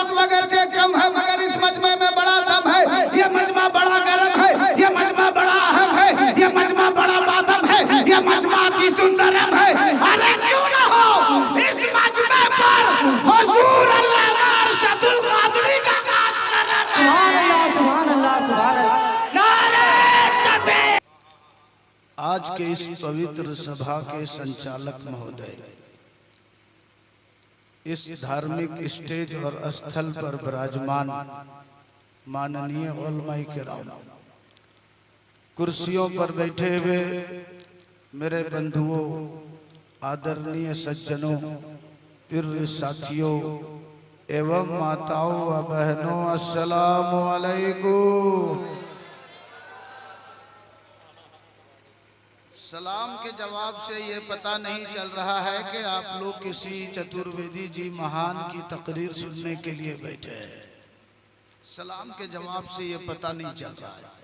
वक्त अगरचे कम है मगर इस मजमे में बड़ा दम है। ये मजमा बड़ा गर्म है, ये मजमा बड़ा अहम है, ये मजमा बड़ा बादम है, ये मजमा की सुंदरम है। अरे क्यों ना हो इस मजमे पर हुजूर अल्लामा अरशदुल कादरी का खास करम है। सुभान अल्लाह सुभान अल्लाह सुभान अल्लाह। नारे तकबीर। आज के इस पवित्र सभा के संचालक महोदय, इस धार्मिक स्टेज और स्थल पर विराजमान माननीय उलमाए किराम, कुर्सियों पर बैठे हुए मेरे बंधुओं, आदरणीय सज्जनों, प्रिय साथियों एवं माताओं व बहनों, अस्सलामु अलैकुम। सलाम के जवाब से ये पता नहीं चल रहा है कि आप लोग किसी चतुर्वेदी जी महान की तकरीर सुनने के लिए बैठे हैं। सलाम के जवाब से ये पता नहीं चल रहा है।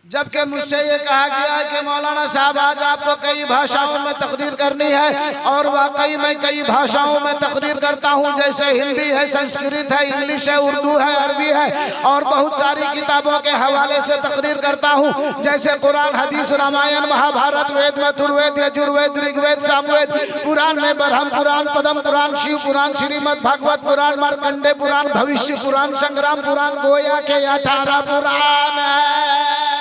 जबकि मुझसे ये कहा गया है कि मौलाना साहब आज आपको कई भाषाओं में तकरीर करनी है, और वाकई मैं कई भाषाओं में तकरीर करता हूँ, जैसे हिंदी है, संस्कृत है, इंग्लिश है, उर्दू है, अरबी है, और बहुत सारी किताबों के हवाले से तकरीर करता हूँ, जैसे कुरान, हदीस, रामायण, महाभारत, वेद, मथुर्वेद, यजुर्वेद, ऋग्वेद, सामवेद, पुराण में ब्रह्म पुराण, पद्म पुराण, शिव पुराण, श्रीमद् भागवत पुराण, मार्कंडे पुराण, भविष्य पुराण, संग्राम पुराण, गोया के 18 पुराण है।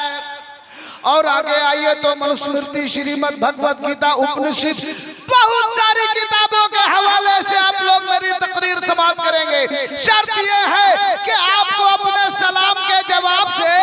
और आगे आइए तो मनुस्मृति, श्रीमद् भगवत गीता, उपनिषद, बहुत सारी किताबों के हवाले से आप लोग मेरी तकरीर समाप्त करेंगे। शर्त यह है कि आपको अपने सलाम के जवाब से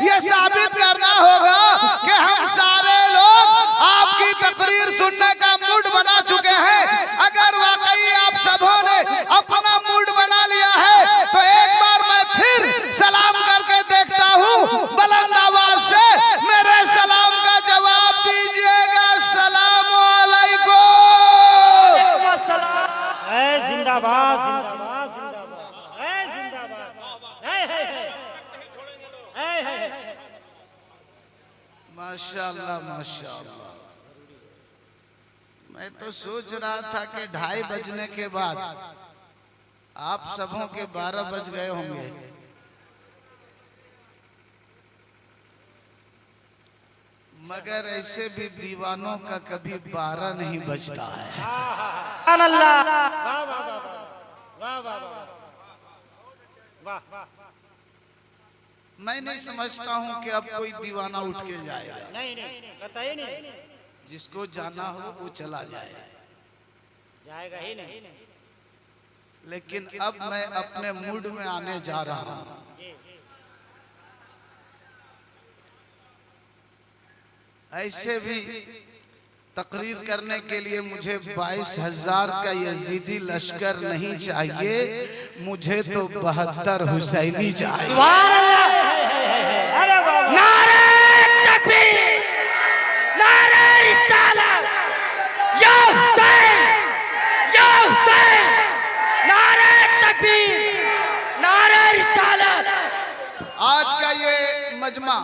यह साबित करना होगा कि हम सारे लोग आपकी तकरीर सुनने का मूड बना चुके हैं। अगर वाकई आप सबों ने अपना मूड बना लिया है तो एक बार मैं फिर सलाम करके देखता हूँ, बुलंद आवाज से मेरे सलाम का जवाब दीजिएगा। अस्सलाम वालेकुम। जिंदाबाद जिंदाबाद जिंदाबाद जिंदाबाद। माशाअल्लाह माशाअल्लाह। मैं तो सोच रहा था कि 2:30 बजने के बाद आप सबों के 12 बज गए होंगे, मगर ऐसे भी दीवानों का कभी 12 नहीं बजता है। मैं नहीं समझता हूँ कि अब कोई दीवाना उठ के जाएगा। नहीं बताइए नहीं, जिसको जाना हो वो चला जाएगा ही नहीं। लेकिन अब मैं अपने मूड में आने जा रहा हूँ। ऐसे भी तकरीर करने के लिए मुझे 22,000 का यजीदी लश्कर नहीं चाहिए, मुझे तो 72 हुसैनी चाहिए। नारे तकबीर, नारे रिसालत, या हुसैन, या हुसैन, नारे तकबीर, नारे रिसालत। आज का ये मजमा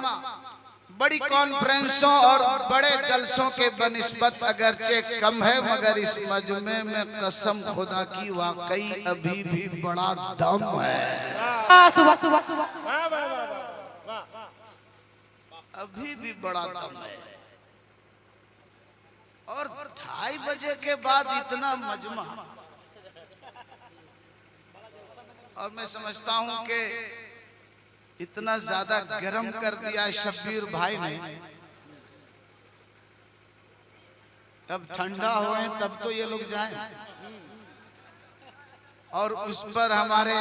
बड़ी कॉन्फ्रेंसों और बड़े जलसों के बनिस्बत अगरचे कम है, मगर इस मजमे में कसम खुदा की वाकई अभी भी बड़ा दम है। अभी भी बड़ा दम है। और 2:30 बजे के बाद इतना मजमा, और मैं समझता हूं कि इतना ज्यादा गर्म कर दिया शब्बीर भाई ने। अब ठंडा होए तब तो ये लोग जाएं, और उस पर हमारे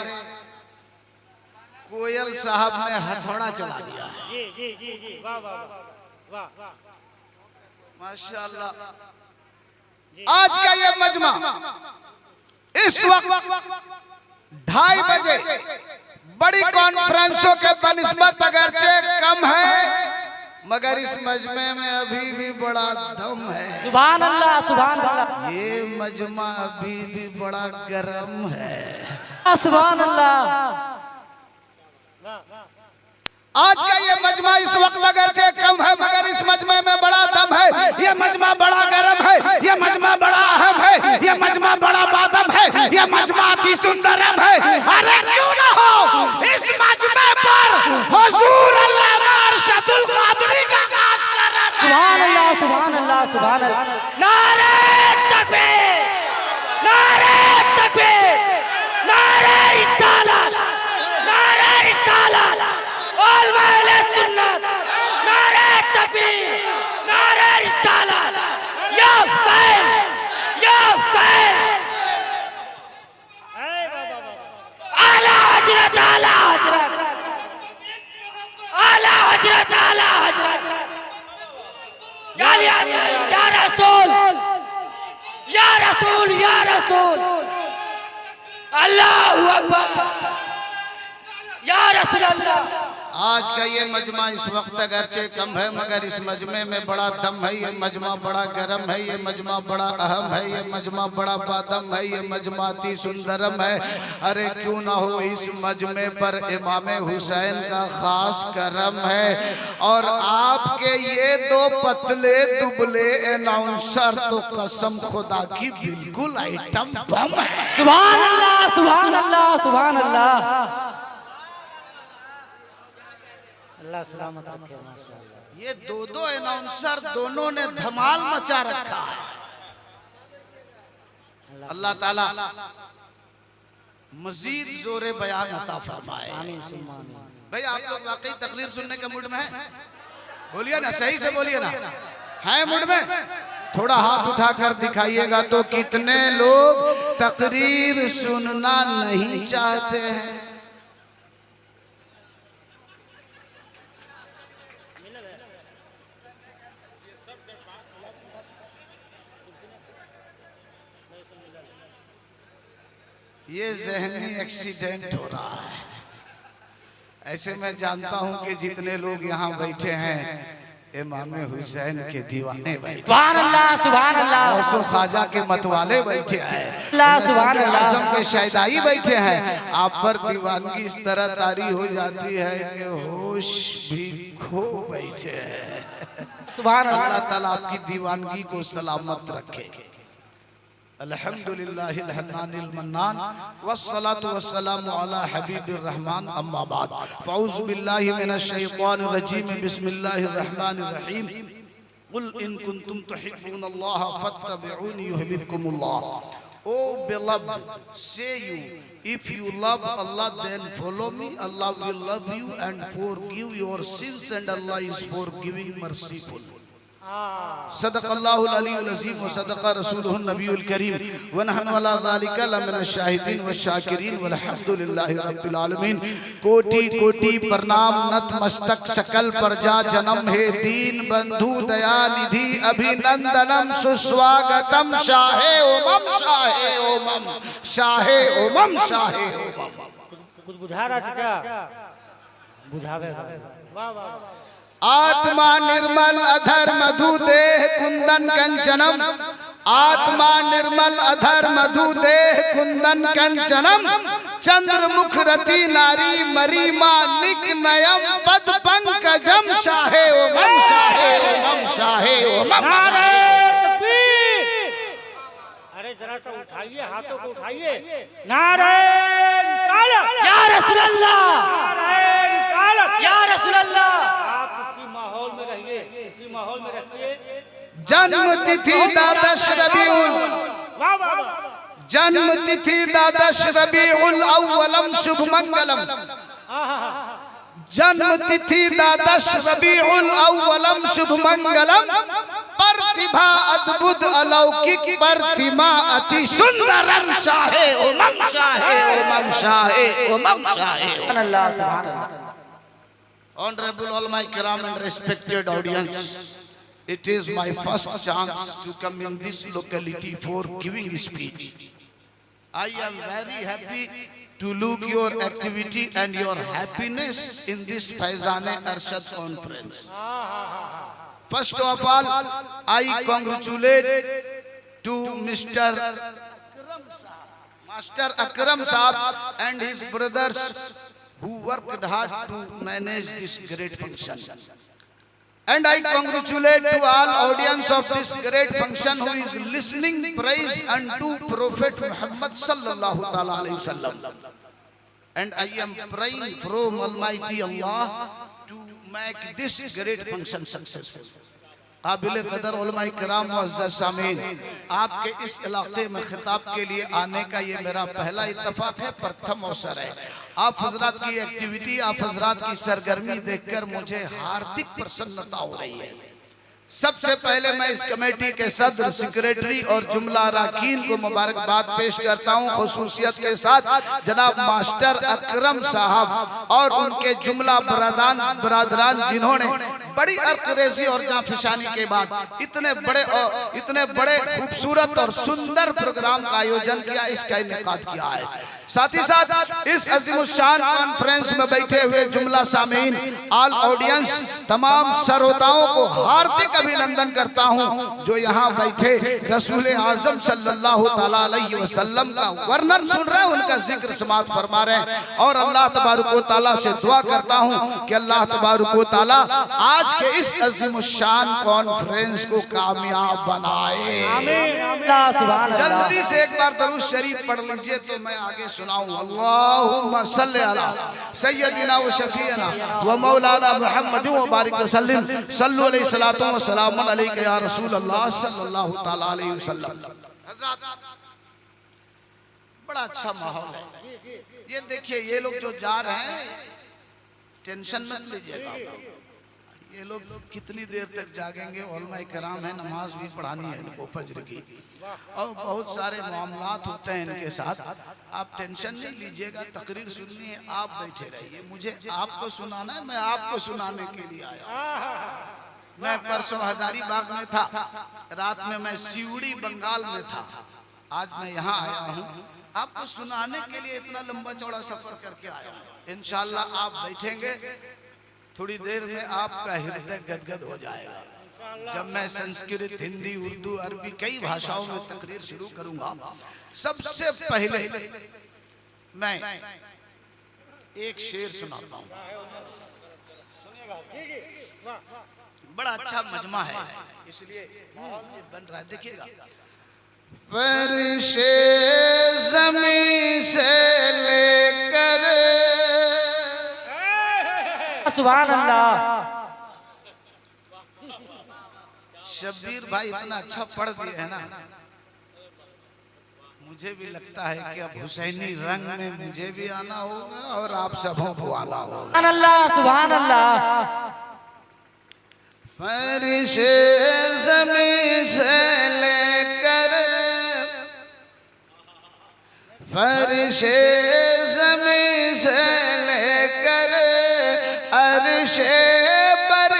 कोयल साहब ने हथौड़ा चला दिया है। जी वाह वाह वाह माशाअल्लाह। आज का ये मजमा इस वक्त 2:30 बजे बड़ी कॉन्फ्रेंसों के बनिस्बत अगरचे कम है, मगर इस मजमे में अभी भी बड़ा दम है। सुभान अल्लाह सुभान अल्लाह। ये मजमा अभी भी बड़ा गर्म है। सुभान अल्लाह। आज का ये मजमा इस वक्त अगरचे कम है, मगर इस मजमे में बड़ा दम है। ये मजमा बड़ा गर्म है, ये मजमा बड़ा अहम है, ये मजमा बड़ा बादम है, ये रसूल या रसूल, अल्लाहू अकबर या रसूल अल्लाह। आज का ये मजमा इस वक्त अगरचे कम है मगर इस मजमे में बड़ा दम है। ये मजमा बड़ा गरम है, ये मजमा बड़ा अहम है, ये मजमा बड़ा बादम है, ये मजमा अति सुंदरम है। अरे क्यों ना हो इस मजमे पर इमाम हुसैन का खास करम है। और आपके ये दो पतले दुबले अनाउंसर तो कसम खुदा की बिल्कुल आइटम बम है। सुभान अल्लाह, सुभान अल्लाह, सुभान अल्लाह। अल्लाह सलामत रखे माशाअल्लाह। ये दो अनाउंसर दोनों ने धमाल मचा रखा है। अल्लाह ताला मजीद जोरे बयान अता फरमाए। आमीन सुम्मा आमीन। भाई आप लोग वाकई तकरीर सुनने के मूड में हैं? बोलिए ना, सही से बोलिए ना, है मूड में? थोड़ा हाथ उठाकर दिखाइएगा तो कितने लोग तकरीर सुनना नहीं चाहते हैं। ये जहनी एक्सीडेंट हो रहा है। ऐसे मैं जानता हूं कि जितने लोग यहाँ बैठे हैं इमाम हुसैन के दीवाने बैठे, सुभान अल्लाह, सुभान अल्लाह। गौसो ख्वाजा के मतवाले बैठे हैं, सुभान अल्लाह, आजम के शहदाई बैठे हैं। आप पर दीवानगी इस तरह तारी हो जाती है कि होश भी खो बैठे हैं। सुभान अल्लाह। अल्लाह ताला आपकी दीवानगी को सलामत रखे। अल्हम्दुलिल्लाहिल हन्नानिल मन्नान वस्सलातु वस्सलामु अला हबीबिर रहमान अम्मा बाद। फ़ऊज़ु बिल्लाहि मिनश शैतानिर रजीम, बिस्मिल्लाहिर रहमानिर रहीम। कुल इन कुंतुम तुहिब्बूनल्लाह फत्तबिऊनी युहिब्बुकुमुल्लाह। ओ beloved, say you, if you love Allah then follow me, Allah will love you and forgive your sins and Allah is forgiving merciful। सदक़ल्लाहुल अलीयुल अज़ीम व सदक़ रसूलुहुन नबियुल करीम व नहनु अला ज़ालिका लमिनश शाहिदीन व शाकिरीन वल्हम्दुलिल्लाहि रब्बिल आलमीन। कोटि कोटि प्रणाम नतमस्तक सकल प्रजा जन्म हे दीन बंधु दयानिधि अभिनंदनम सुस्वागतम शाहे ओमम शाहे ओमम शाहे ओमम शाहे ओमम। कुछ बुझा रहा क्या? बुझावेगा। वाह वाह। आत्मा निर्मल अधर मधु देह कुंदन कंचनम, आत्मा निर्मल अधर मधु देह कुंदन कंचनम। चंद्र मुख रति नारी मरीमा निक नयम पद पंकजम शाहे ओमम शाहे ओमम शाहे ओमम। अरे जरा सा उठाइए, हाथों को उठाइए। नारे रिसालत या रसूल अल्लाह, नारे रिसालत या रसूल अल्लाह। माहौल में रहिए, इसी माहौल में रखिए। जन्म तिथि द्वादश रबीउल, जन्म तिथि द्वादश रबीउल अव्वलम शुभ मंगलम। जन्म तिथि द्वादश रबीउल अव्वलम शुभ मंगलम। प्रतिभा अद्भुत अलौकिक प्रतिमा अति सुंदरम शाहे ओमम शाहे ओमम शाहे ओमम शाहे। सुभान अल्लाह, सुभान अल्लाह। Honorable all my kiram and respected audience, it is my first chance to come in this locality for giving speech. I am very happy to look your activity and your happiness in this Faizane Arshad conference. First of all, I congratulate to Master Akram Saab and his brothers who worked hard to manage this great function. And I congratulate to all audience of this great function who is listening praise unto Prophet Muhammad sallallahu alaihi wasallam. And I am praying from Almighty Allah to make this great function successful. काबिल कदर उलमाए किराम मुअज़्ज़ज़ सामीन, आपके इस इलाके में खिताब के लिए आने का ये मेरा पहला इत्तफाक है, प्रथम अवसर है। आप हजरात की एक्टिविटी, आप हजरात की सरगर्मी देखकर मुझे हार्दिक प्रसन्नता हो रही है। सबसे पहले मैं इस कमेटी के सदर, सेक्रेटरी और जुमला अरकान को मुबारकबाद पेश करता हूं, खुसूसियत के साथ जनाब मास्टर अकरम साहब और उनके जुमला बरादरान जिन्होंने बड़ी अर्करेजी और जाफिशानी के बाद इतने बड़े खूबसूरत और सुंदर प्रोग्राम का आयोजन किया, इसका इनेकाद किया है। साथ ही साथ इस अज़ीमुश्शान कॉन्फ्रेंस में बैठे हुए जुमला सामीन, ऑल ऑडियंस, तमाम श्रोताओं को हार्दिक अभिनंदन करता हूं जो यहाँ बैठे रसूल आज़म सल्लल्लाहु तआला अलैहि वसल्लम का वर्णन सुन रहे हैं, उनका जिक्र समाअत फरमा रहे हैं। और अल्लाह तबारक व तआला से दुआ करता हूं कि अल्लाह तबारक व तआला आज के इस अज़ीमुश्शान कॉन्फ्रेंस को कामयाब बनाए। जल्दी से एक बार दरूद शरीफ पढ़ लीजिए तो मैं आगे सुनाऊं। अल्लाहुम्मा सल्ली अला सय्यदिना व शफीना व मौलाना मुहम्मद व बारिक वसल्लिम सल्लु अलैहि सलातो व सलाम अलैका या रसूल अल्लाह सल्लल्लाहु तआला अलैहि वसल्लम। हज़रात, बड़ा अच्छा माहौल है। ये देखिए, ये लोग जो जा रहे हैं, टेंशन मत लीजिएगा। ये लोग कितनी देर तक जागेंगे? उलमा कराम है, नमाज भी पढ़ानी है इनको फज्र की, और बहुत सारे मामलात होते हैं इनके साथ। आप टेंशन नहीं लीजिएगा, तकरीर सुननी है, आप बैठे रहिए। मुझे आपको सुनाना है, मैं आपको सुनाने के लिए आया। मैं परसों हजारीबाग में था, रात में मैं सिवड़ी बंगाल में था, आज मैं यहाँ आया हूँ आपको सुनाने के लिए। इतना लंबा चौड़ा सफर करके आया हूँ। इंशाअल्लाह आप बैठेंगे, थोड़ी देर में आपका हृदय गदगद हो जाएगा। जब मैं संस्कृत, हिंदी, उर्दू, अरबी कई भाषाओं में तकरीर शुरू करूंगा, सबसे पहले मैं एक शेर सुनाता हूँ। बड़ा अच्छा मजमा है, इसलिए माहौल भी बन रहा है। देखिएगा, फर्शे ज़मीं से लेकर, सुभान अल्लाह। शब्बीर भाई इतना अच्छा पढ़ दिए है ना, मुझे भी लगता है कि अब हुसैनी रंग में मुझे भी आना होगा और आप सबों को आना होगा। सुभान अल्लाह, सुभान अल्लाह। फर्शे ज़मीं से लेकर, फर्शे ज़मीं से लेकर अर्शे पर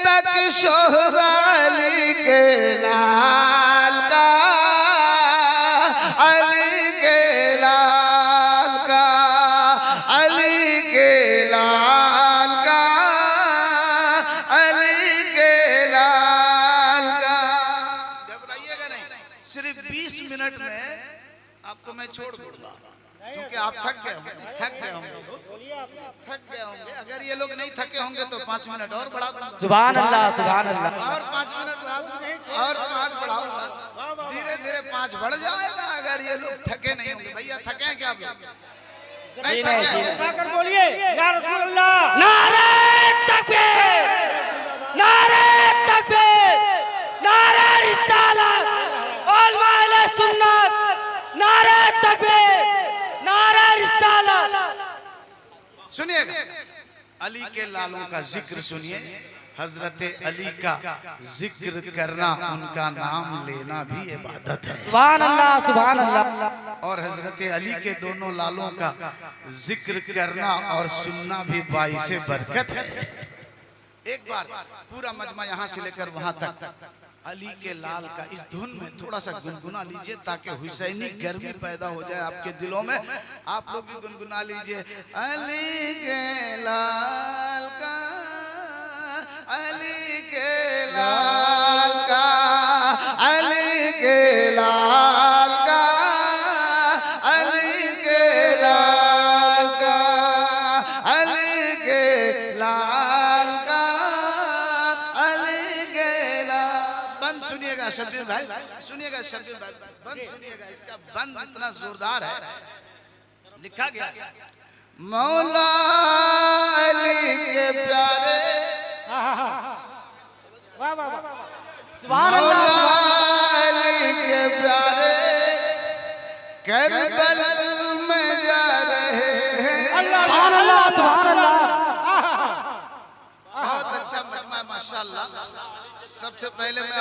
तक शोहरा अली के लाल का, अली के लाल का, अली के लाल का, अली के लाल का। घबराइएगा नहीं, सिर्फ 20 मिनट में आपको मैं छोड़ दूंगा, क्योंकि आप थक गए होंगे, थक गए होंगे। अगर ये लोग नहीं थके होंगे तो 5 मिनट और बढ़ा दूंगा। सुभान अल्लाह, सुभान अल्लाह। और 5 मिनट बढ़ा दूंगा, और 5 बढ़ाऊंगा, धीरे धीरे 5 बढ़ जाएगा। अगर ये लोग थके नहीं होंगे। भैया थके हैं क्या आप लोग? नहीं थके? बोलिए या रसूल अल्लाह। नारे तकबीर, नारे तकबीर, नारे रिसालत, उलमा अहले सुन्नत, नारे तकबीर, नारे रिसालत। सुनिएगा, अली के लालों का जिक्र सुनिए। हजरत अली का जिक्र करना, उनका नाम लेना भी इबादत है। सुभान अल्लाह, सुभान अल्लाह। और हजरत अली के दोनों लालों का जिक्र करना और सुनना भी बाइसे बरकत है। एक बार पूरा मजमा यहाँ से लेकर वहां तक अली के लाल का इस धुन में थोड़ा सा गुनगुना लीजिए, ताकि हुसैनी गर्मी पैदा हो जाए आपके दिलों में। आप लोग भी गुनगुना लीजिए। अली के लाल का, अली के लाल का, अली के लाल का, अली के लाल का, अली के लाल का, अली के लाल। बंद सुनिएगा शब्बीर भाई, सुनिएगा शब्बीर भाई, बंद सुनिएगा। इसका बंद इतना जोरदार है, लिखा गया मौला अली के प्यारे, वाह वाह वाह, सुभान मौला अल्लाह। अली के प्यारे करबल में जा रहे हैं। सुभान अल्लाह, सुभान अल्लाह। बहुत अच्छा मजमा है माशाअल्लाह। सबसे पहले मैं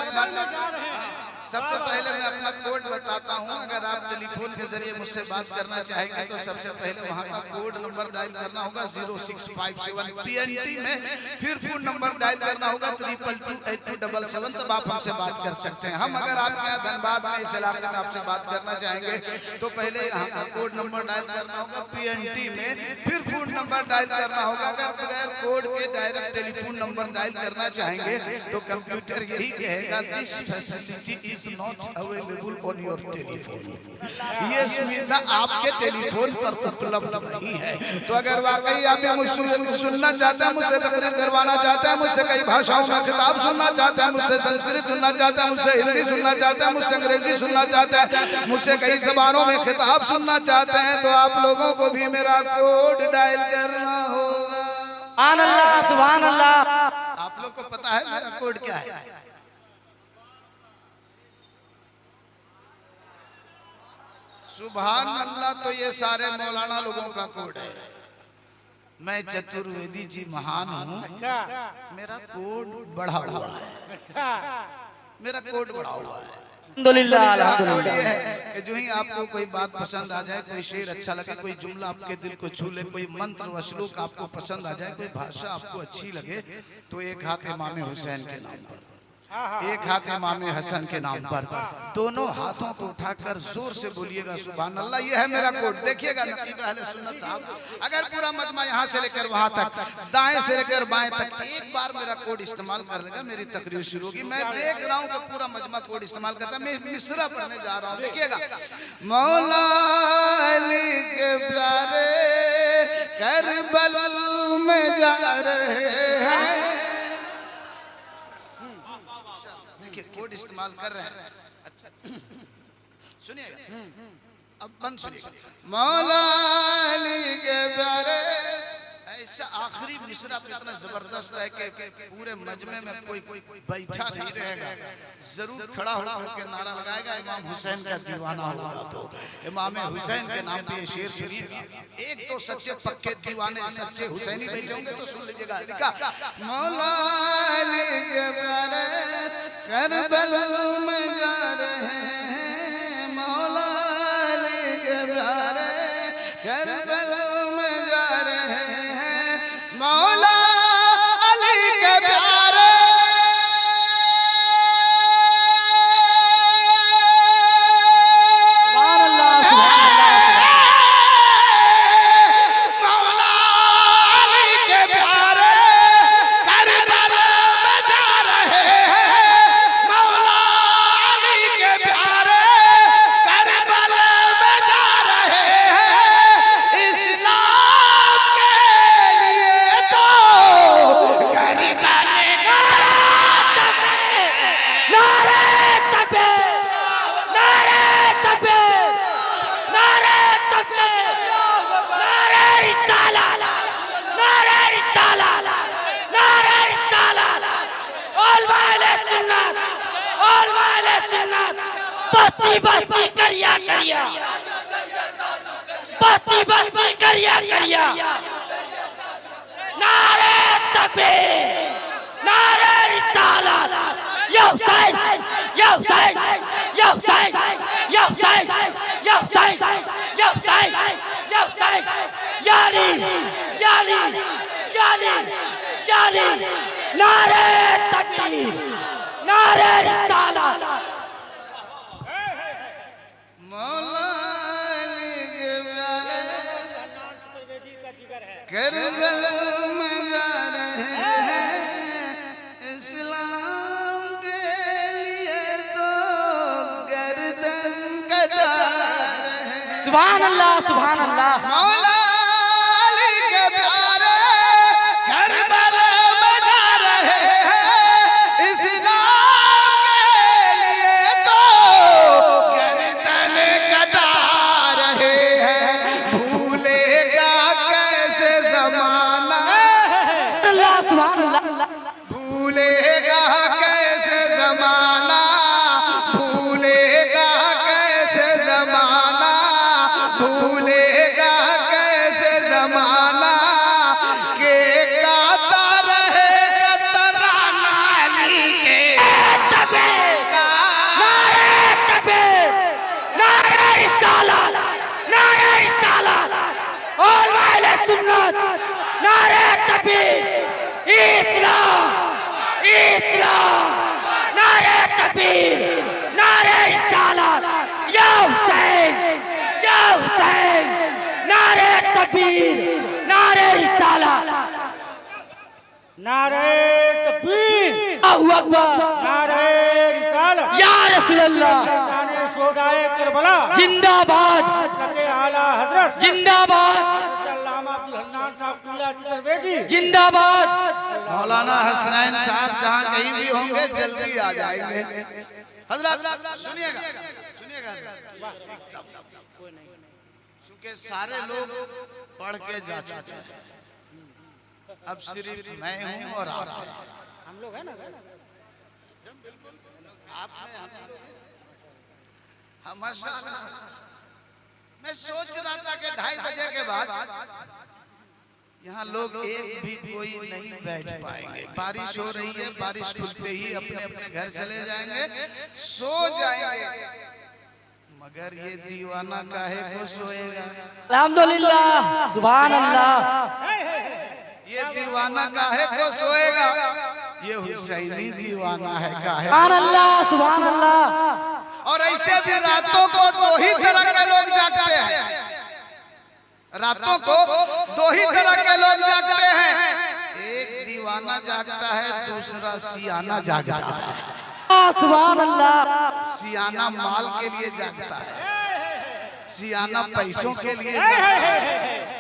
अपना कोड बताता हूं। अगर आप टेलीफोन के जरिए मुझसे बात करना चाहेंगे तो सबसे पहले वहां का कोड नंबर डायल करना होगा 0657 PNT में, फिर फोन नंबर डायल करना होगा 3228277, तब आप हमसे बात कर सकते हैं। हम अगर आपके यहाँ धनबाद में इस इलाके में आपसे बात करना चाहेंगे तो पहले यहाँ का कोड नंबर डायल करना होगा PNT में, फिर फोन नंबर डायल करना होगा। अगर बगैर कोड के डायरेक्ट टेलीफोन नंबर डायल करना चाहेंगे तो कंप्यूटर यही कहेगा this facility is not available on your telephone. ये सुविधा आपके टेलीफोन पर उपलब्ध नहीं है। तो अगर वाकई आप मुझसे सुनना चाहते हैं, मुझसे तकरीर करवाना चाहते हैं, मुझसे कई भाषाओं में खिताब सुनना चाहते हैं, मुझसे संस्कृत सुनना चाहते हैं, मुझसे हिंदी सुनना चाहते हैं, मुझसे अंग्रेजी सुनना चाहते हैं, मुझसे कई जबानों में खिताब सुनना चाहते हैं, तो आप लोगों को भी मेरा कोड डायल करना होगा। सुभान अल्लाह, सुभान अल्लाह। आप लोग को पता है मेरा कोड क्या है? सुभान अल्लाह तो ये सारे मौलाना लोगों का कोड है। मैं चतुर्वेदी जी महान हूँ, मेरा कोड बढ़ा हुआ है, मेरा कोड बढ़ा हुआ है। अल्हम्दुलिल्लाह, अल्हम्दुलिल्लाह। कि जो ही आपको कोई बात पसंद आ जाए, कोई शेर अच्छा लगे, कोई जुमला आपके दिल को छू ले, कोई मंत्र व श्लोक आपको पसंद आ जाए, कोई भाषा आपको अच्छी लगे, तो एक हाथ इमाम हुसैन के नाम पर, एक हाथ इमाम हसन के नाम पर, दोनों हाथों को उठाकर जोर से बोलिएगा सुभान अल्लाह। ये है मेरा कोड। देखिएगा नकीब अहले सुन्नत साहब, अगर पूरा मजमा यहाँ से लेकर वहां तक, दाएं से लेकर बाएं तक एक बार मेरा कोड इस्तेमाल कर लेगा, मेरी तकरीर शुरू होगी। मैं देख रहा हूँ कि पूरा मजमा कोड इस्तेमाल करता है। मैं मिसरा पढ़ने जा रहा हूँ, देखिएगा। मौला अली के प्यारे करबल में जा रहे हैं, कोड इस्तेमाल कर रहे हैं। अच्छा सुनिएगा, अब बंद सुनिएगा। मौला अली के प्यारे, ऐसा आखिरी मिसरा इतना जबरदस्त है कि पूरे मजमे में कोई बैठा नहीं रहेगा, जरूर खड़ा होकर नारा लगाएगा इमाम हुसैन का दीवाना होगा। तो इमाम हुसैन के नाम पे ये शेर सुनिएगा। एक तो सच्चे पक्के दीवाने सच्चे हुसैनी बैठे होंगे तो सुन लीजिएगा। लिखा मौला अली के प्यारे करबल में जा रहे हैं, मौला अली के प्यारे करबल में जा रहे हैं, मौला अली के प्यारे बस्ती बस्ती करिया करिया, बस्ती बस्ती करिया करिया। नारे तकबीर, नारे रिसालत, या हुसैन, या हुसैन, या हुसैन, या हुसैन, या हुसैन, या हुसैन, या हुसैन, या अली, या अली, या अली, या अली। नारे तकबीर, नारे रिसालत। करबल में जा रहे हैं, इस्लाम के लिए तो गर्दन कटा रहे हैं। सुभान अल्लाह, सुभान अल्लाह। मौला अली के प्यारे करबल में जा रहे हैं, इस्लाम के लिए तो गर्दन कटा रहे हैं। भूलेगा जमाना, भूलेगा कैसे जमाना, भूलेगा कैसे जमाना, भूलेगा कैसे तकबीर, इस्लाम, इस्लाम, नारे तकबीर, नारे रिसालत, या हुसैन, या हुसैन, नारे तकबीर, नारे रिसालत, नारे तकबीर, अल्लाहू अकबर, नारे रिसालत, या रसूल अल्लाह, शाने शोहदाए करबला जिंदाबाद, मसलके आला हजरत जिंदाबाद, अल्लामा अब्दुल हन्नान साहब कुल्ला चतुर्वेदी जिंदाबाद, मौलाना हसनैन साहब जहाँ कहीं भी होंगे जल्दी आ जाएंगे। हजरत सुनिएगा, सुनिएगा, क्योंकि सारे लोग पढ़ के जा चुके हैं, अब सिर्फ मैं हूँ और आप हम लोग है ना, माशाअल्लाह। मैं सोच रहा था कि 2:30 बजे के बाद यहाँ लोग एक भी कोई नहीं बैठ पाएंगे। बारिश हो रही है, बारिश खुलते ही अपने अपने घर चले जाएंगे, सो जाएंगे। मगर ये दीवाना काहे को सोएगा? अल्हम्दुलिल्लाह, सुभान अल्लाह, ये दीवाना काहे को सोएगा? ये हुसैनी दीवाना है काहे? सुभान अल्लाह, सुभान अल्लाह। और ऐसे भी रातों को 2 ही तरह के लोग जागते हैं, रातों को 2 ही तरह के लोग जागते हैं। एक दीवाना जागता है, दूसरा सियाना जागता है। सुभान अल्लाह। सियाना माल के लिए जागता है, सियाना पैसों के लिए जागता है,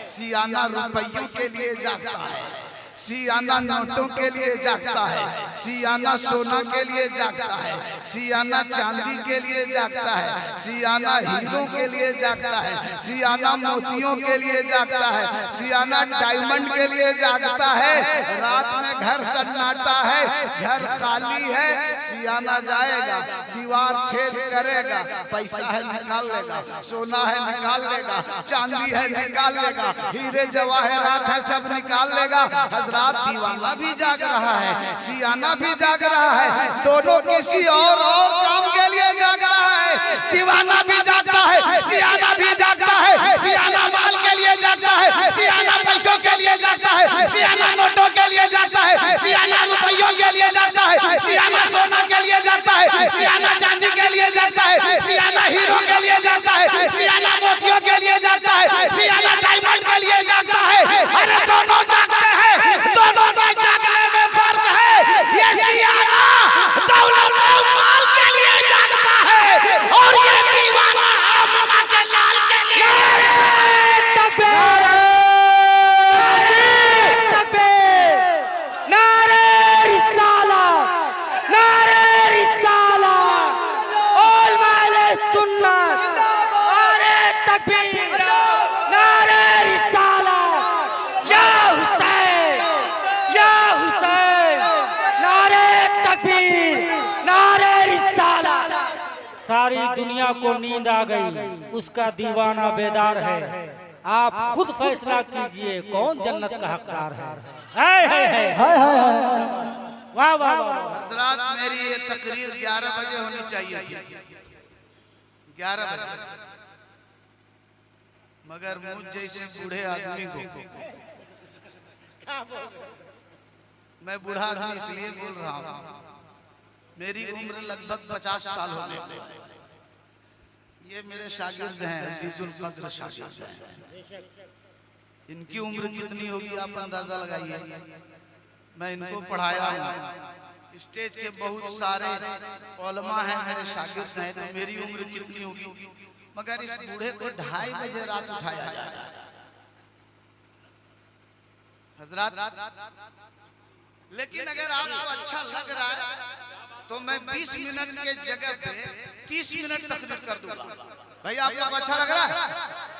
सियाना रुपयों के लिए जागता है, सियाना नोटों के लिए जागता है, सियाना सोना के लिए जागता है, सियाना चांदी के लिए जागता है, सियाना हीरों के लिए जागता है, सियाना मोतियों के लिए जागता है, सियाना डायमंड के लिए जागता है। रात में घर सन्नाटा है, घर खाली है, सियाना जाएगा, दीवार छेद करेगा, पैसा है निकाल लेगा, सोना है निकाल लेगा, चांदी है निकाल लेगा, हीरे जवाहरात है सब निकाल लेगा। रात दीवाना भी जाग रहा है, सियाना भी जाग रहा है, दोनों किसी और काम के लिए जाग रहा है। दीवाना भी जागता है, सियाना भी जागता है, सियाना माल के लिए जागता है, सियाना पैसों के लिए जागता है, सियाना नोटों के लिए जागता है, सियाना रुपयों के लिए जागता है, सियाना सोना के लिए जागता है, सियाना चांदी के लिए जागता है, सियाना हीरो के लिए जागता है, सियाना मोतियों के लिए जागता है, सियाना डायमंड के लिए जागता है। अरे दोनों जागते हैं, दोनों में जागने में फर्क है। ये सियाना दौलत और माल के लिए जागता है और ये दीवाना अम्मा के लाल के लिए। तकबीर, तकबीर, नारे रिसालत, नारे रिसालत, उलमाए सुन्नत, नारे तकबीर, नारे रिसालत, या हुसैन, या हुसैन, नारे तकबीर, नारे रिसालत। सारी दुनिया को नींद आ गई, उसका दीवाना बेदार है। आप खुद फैसला कीजिए कौन जन्नत का हकदार है। वाह वाह वाह। हजरात, मेरी ये तकरीर 11 बजे होनी चाहिए थी, 11 बजे, मगर मुझ जैसे बूढ़े आदमी को, मैं बूढ़ा आदमी इसलिए बोल रहा हूँ, मेरी उम्र लगभग 50 साल होने को है। ये मेरे शागिर्द हैं, अजीजुल कद्र शागिर्द हैं। इनकी उम्र कितनी होगी आप अंदाजा लगाइए। मैं इनको पढ़ाया हूँ, स्टेज के बहुत सारे उलमा हैं मेरे शागिर्द हैं, तो मेरी उम्र कितनी होगी? मगर इस बूढ़े को 2:30 बजे रात उठाया जाए। हजरात, लेकिन अगर आपको अच्छा लग रहा है तो मैं 20 मिनट के जगह पे 30 मिनट तकरीर कर दूंगा। भाई आपको अच्छा लग रहा है?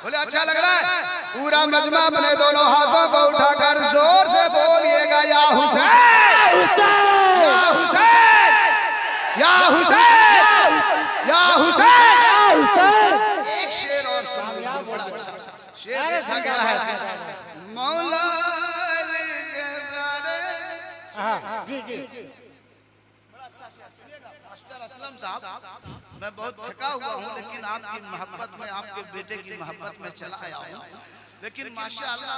बोले अच्छा लग रहा है। पूरा मजमा अपने दोनों हाथों को उठाकर जोर से बोलिएगा, या हुसैन, या हुसैन, या हुसैन, या हुसैन। एक शेर और सुनिए, बड़ा अच्छा शेर लिखा गया है। मौला जी जी, बड़ा अच्छा शेर सुनिएगा। मास्टर असलम साहब मैं बहुत थका हुआ हूँ, लेकिन आपकी मोहब्बत में, आपके बेटे की मोहब्बत में चला आया हूँ। लेकिन माशाअल्लाह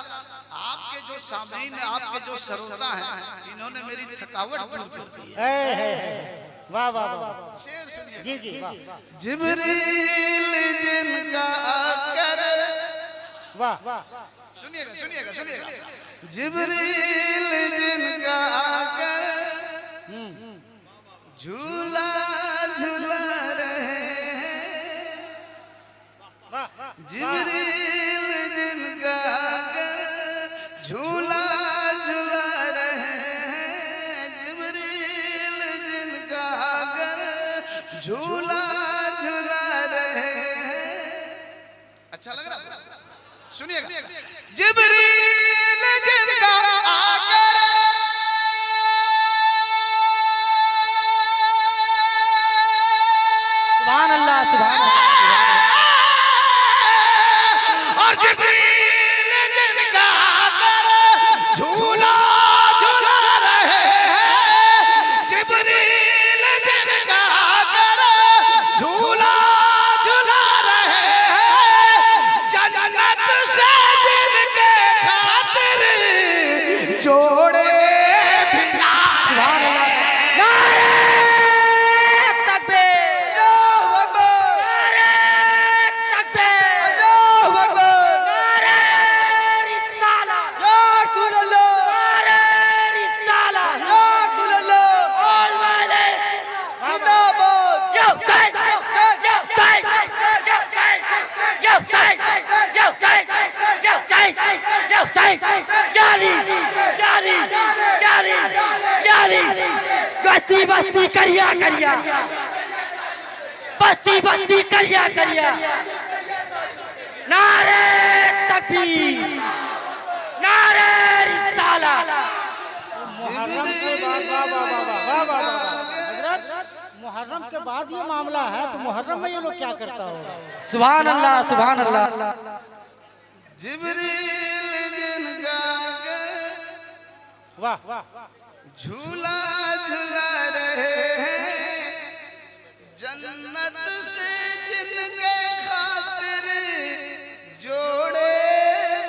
आपके जो सामीन, आपके जो श्रोता हैं, इन्होंने मेरी थकावट दूर कर दी है। वाह वाह वाह, शेर सुनिए। जी जी वाह जिब्रील जिनका आकर, वाह वाह, सुनिएगा सुनिएगा सुनिएगा, जिब्रील जिनका आकर झूला झूला रहे हैं, जिब्रील जिनका आकर झूला झूला रहे हैं, जिब्रील जिनका आकर झूला झूला रहे हैं। अच्छा लग रहा है? सुनिएगा, जिब्रील जिनका आकर सुभान अल्लाह, सुभान अल्लाह, और जिब्रील जिनका आकर झूला झूला रहे हैं, जिब्रील जिनका आकर झूला झूला रहे हैं, जन्नत से जिनके खातिर जोड़े बिना। सुभान अल्लाह, नारे तकबीर, अल्लाहू अकबर, नारे तकबीर, अल्लाहू अकबर, नारे रिसालत, या रसूल अल्लाह, नारे रिसालत, या रसूल अल्लाह, ऑल वाले जिंदाबाद, या हुसैन, या हुसैन, या हुसैन, या हुसैन, या हुसैन, या हुसैन, या हुसैन, या अली, या अली, या अली, या अली, बस्ती बस्ती करिया करिया, बस्ती बस्ती करिया करिया, नारे तकबीर, नारे रिसालत। मुहर्रम के बाद, वाह वाह वाह वाह वाह वाह वाह, हजरत मुहर्रम के बाद ये मामला है, तो मुहर्रम में ये लोग क्या करता होगा? सुभान अल्लाह, सुभान अल्लाह, जिब्रील जिनका आकर वाह वाह, झूला झूला रहे हैं, जन्नत से जिनके खातिर जोड़े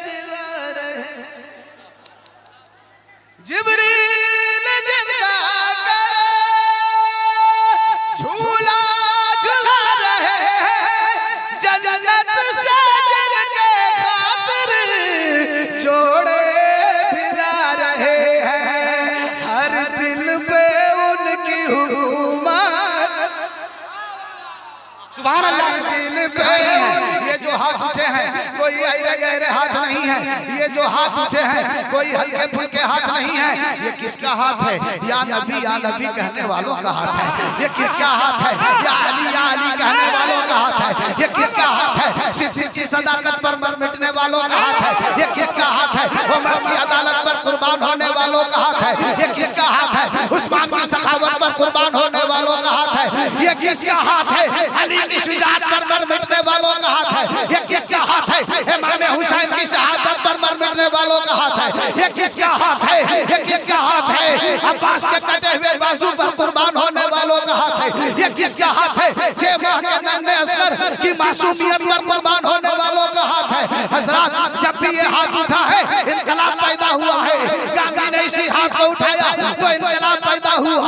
दिला रहे हैं, जिब्रील जिनका आकर झूला झूला रहे हैं, जन्नत से जिनके खातिर जोड़े दिला रहे हैं, हर दिल पे उनकी हुकूमत, सुभान अल्लाह, हर दिल पे। ये जो हाथ उठे हैं कोई अहरे गहरे हाथ नहीं है, ये जो हाथ उठे हैं कोई हल्के फुल्के हाथ नहीं है। ये किसका हाथ है? या नबी कहने वालों का हाथ है। ये किसका हाथ है? या अली कहने वालों का हाथ है। ये किसका हाथ है? सिद्दीक की सदाकत पर मर मिटने वालों का हाथ है। ये किसका हाथ है? उमर की अदालत पर कुर्बान होने वालों का हाथ है। ये किसका हाथ है? उस्मान की सखावत पर कुर्बान होने वालों का हाथ है। ये किसका हाथ है? अली की शुजाअत पर मर मिटने वालों का हाथ है। ये किसका हाथ है? इमाम हुसैन की शहादत पर मर मिटने वालों का हाथ है। ये किसका हाथ है? ये किसका हाथ है? अब्बास के कटे हुए बाजू पर कुर्बान होने वालों का हाथ है। ये किसका हाथ है? 6 माह के नन्हे असगर की मासूमियत पर कुर्बान होने वालों का हाथ है। हजरत जब भी ये हाथ उठा है इनकलाब पैदा हुआ है। गांधी ने इसी हाथ को उठाया तो इनकलाब पैदा हुआ।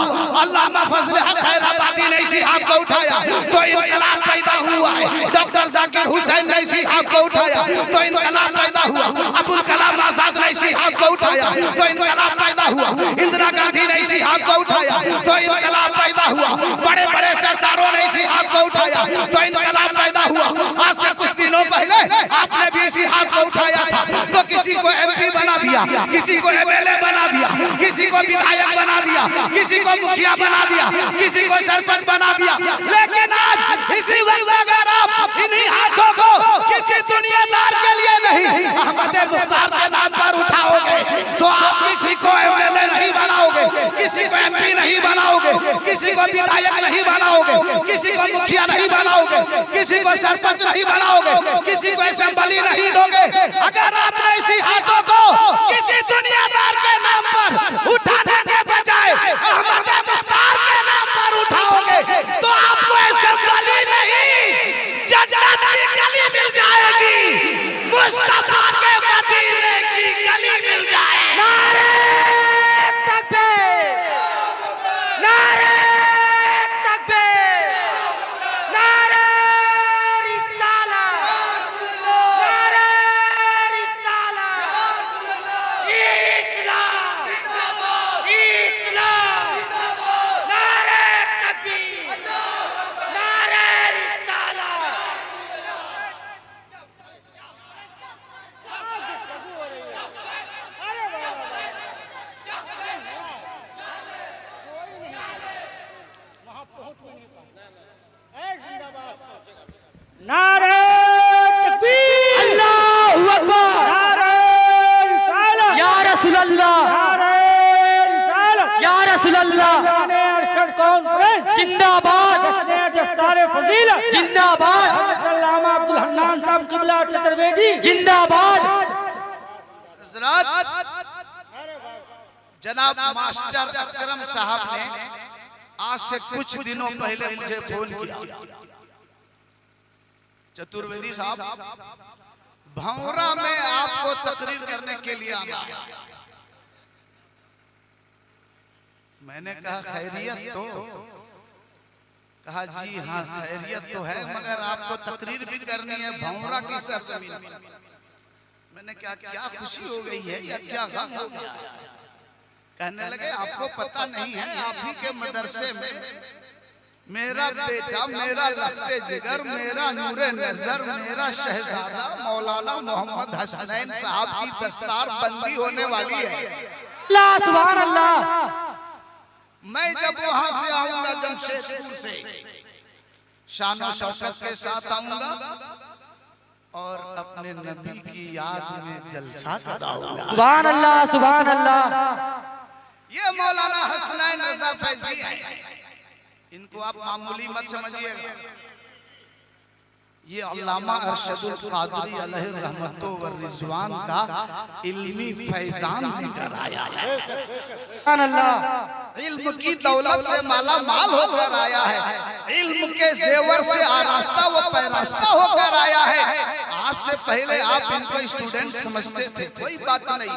अल्लामा फजल हक खैराबादी ने इसी हाथ को उठाया तो इनकलाब पैदा हुआ है। डॉक्टर जाकिर हुसैन ने इसी हाथ को उठाया तो इनकलाब पैदा हुआ। अबुल कलाम आजाद ने इसी हाथ को उठाया तो इनकलाब पैदा हुआ। इंदिरा गांधी ने इसी हाथ को उठाया तो इनकलाब पैदा हुआ। बड़े बड़े सरदारों ने इसी हाथ को उठाया तो इनकलाब पैदा हुआ। आज से कुछ दिनों पहले आपने भी इसी हाथ को उठाया था तो किसी को एमपी बना दिया, किसी को एमएलए बना दिया, किसी को विधायक बना दिया, किसी को मुखिया बना दिया, किसी को सरपंच बना दिया। लेकिन आज इसी वक्त अगर आप इन्हीं हाथों को किसी दुनियादार के लिए नहीं अहमद मुख्तार के नाम पर उठाओगे तो आप किसी को एमएलए नहीं बनाओगे, किसी को एमपी नहीं बनाओगे, किसी को विधायक नहीं बनाओगे, किसी को मुखिया नहीं बनाओगे, किसी को सरपंच नहीं बनाओगे, किसी को असेंबली नहीं दोगे। अगर आपने इसी हाथों को किसी दुनियादार के नाम पर उठाने के बजाय अहमद मुख्तार के नाम पर उठाओगे तो आपको असेंबली जाएगी, मुस्तफा के मदीने की गली मिल जाएगी। नारे तकबीर, नारे तकबीर, नारे रिसालत, नारे रिसालत, इस्लाम, इस्लाम, नारे तकबीर, नारे रिसालत। नारे तकबीर, अल्लाहू अकबर, नारे रिसालत, या रसूल अल्लाह, नारे रिसालत, या रसूल अल्लाह, जाने अरशद कॉन्फ्रेंस जिंदाबाद, जाने दस्तारे फजीलत जिंदाबाद, अल्लामा अब्दुल हन्नान साहब क़िबला चतुर्वेदी जिंदाबाद। हजरत जनाब मास्टर अकरम साहब ने आज से कुछ दिनों पहले मुझे फोन किया। चतुर्वेदी साहब, भौरा में आपको तकरीर करने के लिए आना है। मैंने कहा खैरियत तो? कहा जी हाँ खैरियत तो है, मगर आपको तकरीर भी करनी है भौरा की सरजमीन में। मैंने कहा क्या खुशी हो गई है या क्या गम हो गया? कहने लगे आपको पता नहीं है, आप ही के मदरसे में मेरा बेटा, मेरा लख्ते जिगर, मेरा नूरे नजर, मेरा शहजादा मौलाना मोहम्मद हसनैन साहब की दस्तार बंदी होने वाली है। अल्लाह सुभान अल्लाह। मैं जब वहां से आऊंगा जमशेदपुर से, शानो शौकत के साथ आऊंगा और अपने नबी की याद में जलसा कराऊंगा। सुभान अल्लाह, सुभान अल्लाह। ये मौलाना हसनैन रजा फैजी है, इनको आप मामूली मत समझिएगा। ये अल्लामा अरशदुल कादरी अलैहि रहमतो व रिजवान का इल्मी फैजान लेकर आया है। सुभान अल्लाह। इल्म की दौलत से माला माल होकर आया है, इल्म के जेवर से आरास्ता व पैरास्ता होकर आया है। आज से पहले आप इनको स्टूडेंट समझते थे, कोई बात नहीं,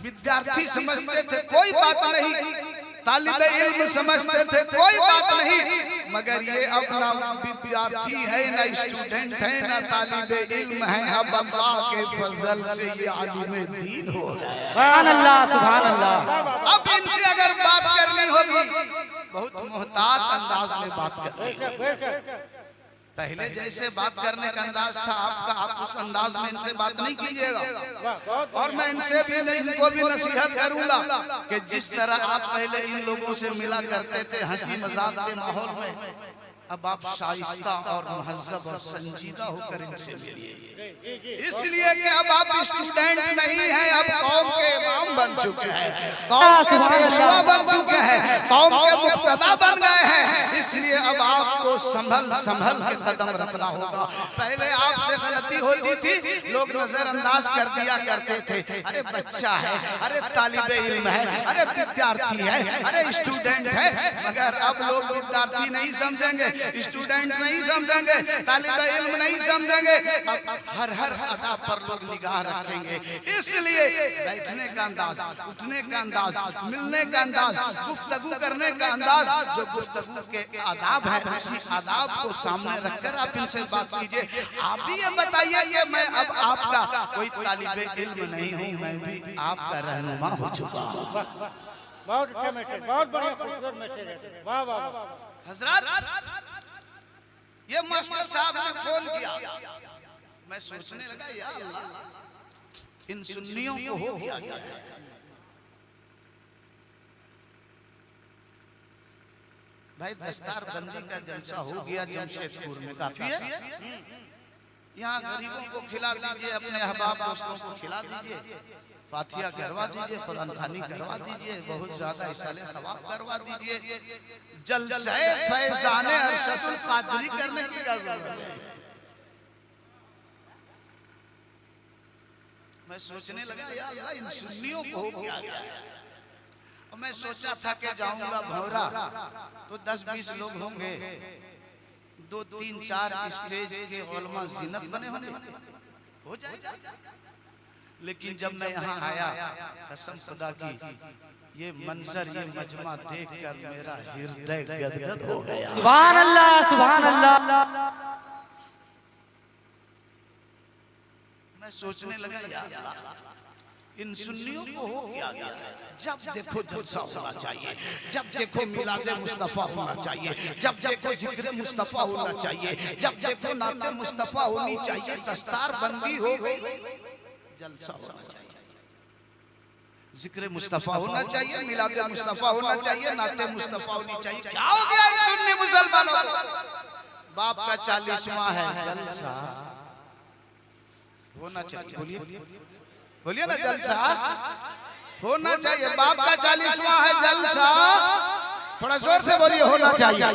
विद्यार्थी समझते थे, कोई बात नहीं, तालिबे इल्म समझते थे, कोई बात नहीं, मगर ये अब ना विद्यार्थी है, ना स्टूडेंट है, ना तालिबे इल्म है, अब अल्लाह के फजल से ये आलिमे दीन हो गए। सुभान अल्लाह, सुभान अल्लाह। अब इनसे अगर बात करनी होगी, बहुत मोहतात अंदाज में बात करनी होगी। पहले जैसे बात करने का अंदाज था आपका, आप उस अंदाज में इनसे बात नहीं कीजिएगा। और मैं इनसे भी नहीं, इनको भी नसीहत करूंगा कि जिस तरह आप पहले इन लोगों से मिला करते थे हंसी मजाक के माहौल में, अब आप शाइस्ता और महज़्ज़ब और संजीदा होकर इनसे मिलिए। इसलिए कि अब आप स्टूडेंट नहीं हैं, अब कौम के इमाम बन चुके हैं, कौम के पेशवा बन चुके हैं, कौम के मुक्तदा बन गए हैं। इसलिए अब आपको संभल संभल के कदम रखना होगा। पहले आपसे गलती होती थी, लोग नजरअंदाज कर दिया करते थे, अरे बच्चा है, अरे तालिबे इल्म है, अरे विद्यार्थी है, अरे स्टूडेंट है। मगर अब लोग विद्यार्थी नहीं समझेंगे, स्टूडेंट नहीं समझेंगे, तालिबे इल्म नहीं समझेंगे, हर हर अदा पर लोग निगाह रखेंगे। इसलिए बैठने का अंदाज, उठने का अंदाज, मिलने का अंदाज, गुफ्तगू करने का अंदाज, जो गुफ्तगू के आदाब है, उसी आदाब को सामने रखकर आप इनसे बात कीजिए। आप भी ये बताइए कि मैं अब आपका कोई तालिबे इल्म नहीं हूँ, मैं भी आपका रहनुमा हो चुका हूँ। बहुत अच्छा मैसेज, बहुत बढ़िया खूबसूरत मैसेज है। वाह वाह वाह। हजरत ये मास्टर साहब ने फोन किया, मैं सोचने लगा यार अल्लाह, इन सुन्नियों को हो गया क्या है? भाई दस्तार बंदी का जलसा हो गया जमशेदपुर में, काफी है। यहाँ गरीबों को खिला दीजिए, अपने अहबाब दोस्तों को खिला दीजिए, फातिहा करवा दीजिए, कुरान खानी करवा दीजिए, बहुत ज्यादा इसाले सवाब करवा दीजिए। जलसा फैजाने अरशदुल कादरी करने की क्या जरूरत है? मैं सोचने लगा यार अल्लाह, इन सुन्नियों को हो क्या गया? और मैं सोचा था कि जाऊंगा भौरा तो 10-20 लोग होंगे, 2 3 4 स्टेज के उलमा ज़ीनत बने होने हो जाएगा। लेकिन जब मैं यहाँ आया, कसम खुदा की, ये मंजर, ये मजमा देखकर मेरा हृदय गदगद हो गया। सुभान अल्लाह, सुभान अल्लाह। मैं सोचने लगा, यार इन सुन्नियों को हो क्या गया? जब देखो जलसा होना चाहिए, जब देखो मिलादे मुस्तफा होना चाहिए, जब देखो जिक्र मुस्तफा होना चाहिए, जब देखो नाते मुस्तफा होनी चाहिए, दस्तार बंदी हो गई, जलसा होना चाहिए, जिक्र मुस्तफा होना चाहिए, मिलादे मुस्तफा होना चाहिए, नाते मुस्तफा होनी चाहिए। क्या हो गया इन सुन्नी मुसलमानों को? बाप का 40वां है, जलसा होना चाहिए। बोलिए बोलिए ना, जलसा होना चाहिए। बाप का 40वां है, जलसा, थोड़ा जोर से बोलिए, होना चाहिए।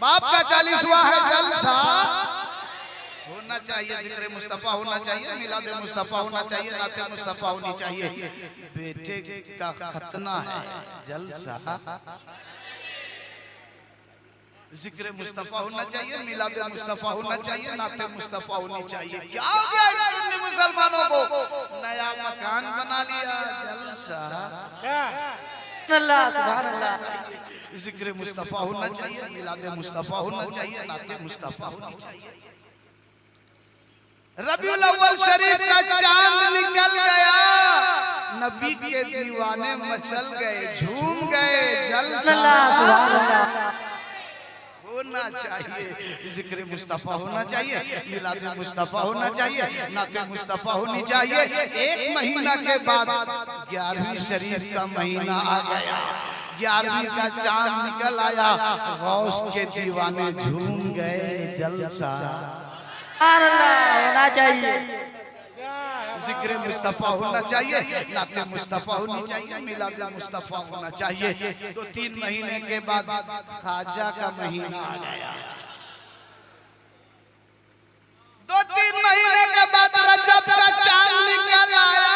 बाप का 40वां है, जलसा होना चाहिए, जिक्र मुस्तफा होना चाहिए, मिलादे मुस्तफा होना चाहिए, नाते मुस्तफा होनी चाहिए। बेटे का खतना है, जलसा, जिक्र मुस्तफा होना चाहिए, मिलादे मुस्तफा होना चाहिए, नाते मुस्तफा होनी चाहिए। क्या हो गया इन सुन्नी मुसलमानों को? नया मकान बना लिया, जलसा, अल्लाह, सुभान अल्लाह। जिक्र मुस्तफा होना चाहिए, मिलादे मुस्तफा होना चाहिए, नाते मुस्तफा होनी चाहिए। रबीउल अव्वल शरीफ का चांद निकल गया, नबी के दीवाने मचल गए, झूम गए, जलसा होना चाहिए, जिक्र मुस्तफा होना चाहिए, मिलादे मुस्तफा होना चाहिए, नाते मुस्तफा होनी चाहिए। 1 महीना के बाद 11वीं शरीफ का महीना आ गया, 11वीं का चांद निकल आया, गौस के दीवाने झूम गए, जलसा होना चाहिए, जिक्र मुस्तफा होना चाहिए, नाते मुस्तफा होनी चाहिए, मिलादे मुस्तफा होना चाहिए। 2-3 महीने के बाद ख्वाजा का महीना आ गया, 2-3 महीने के बाद रजब का चांद निकल आया,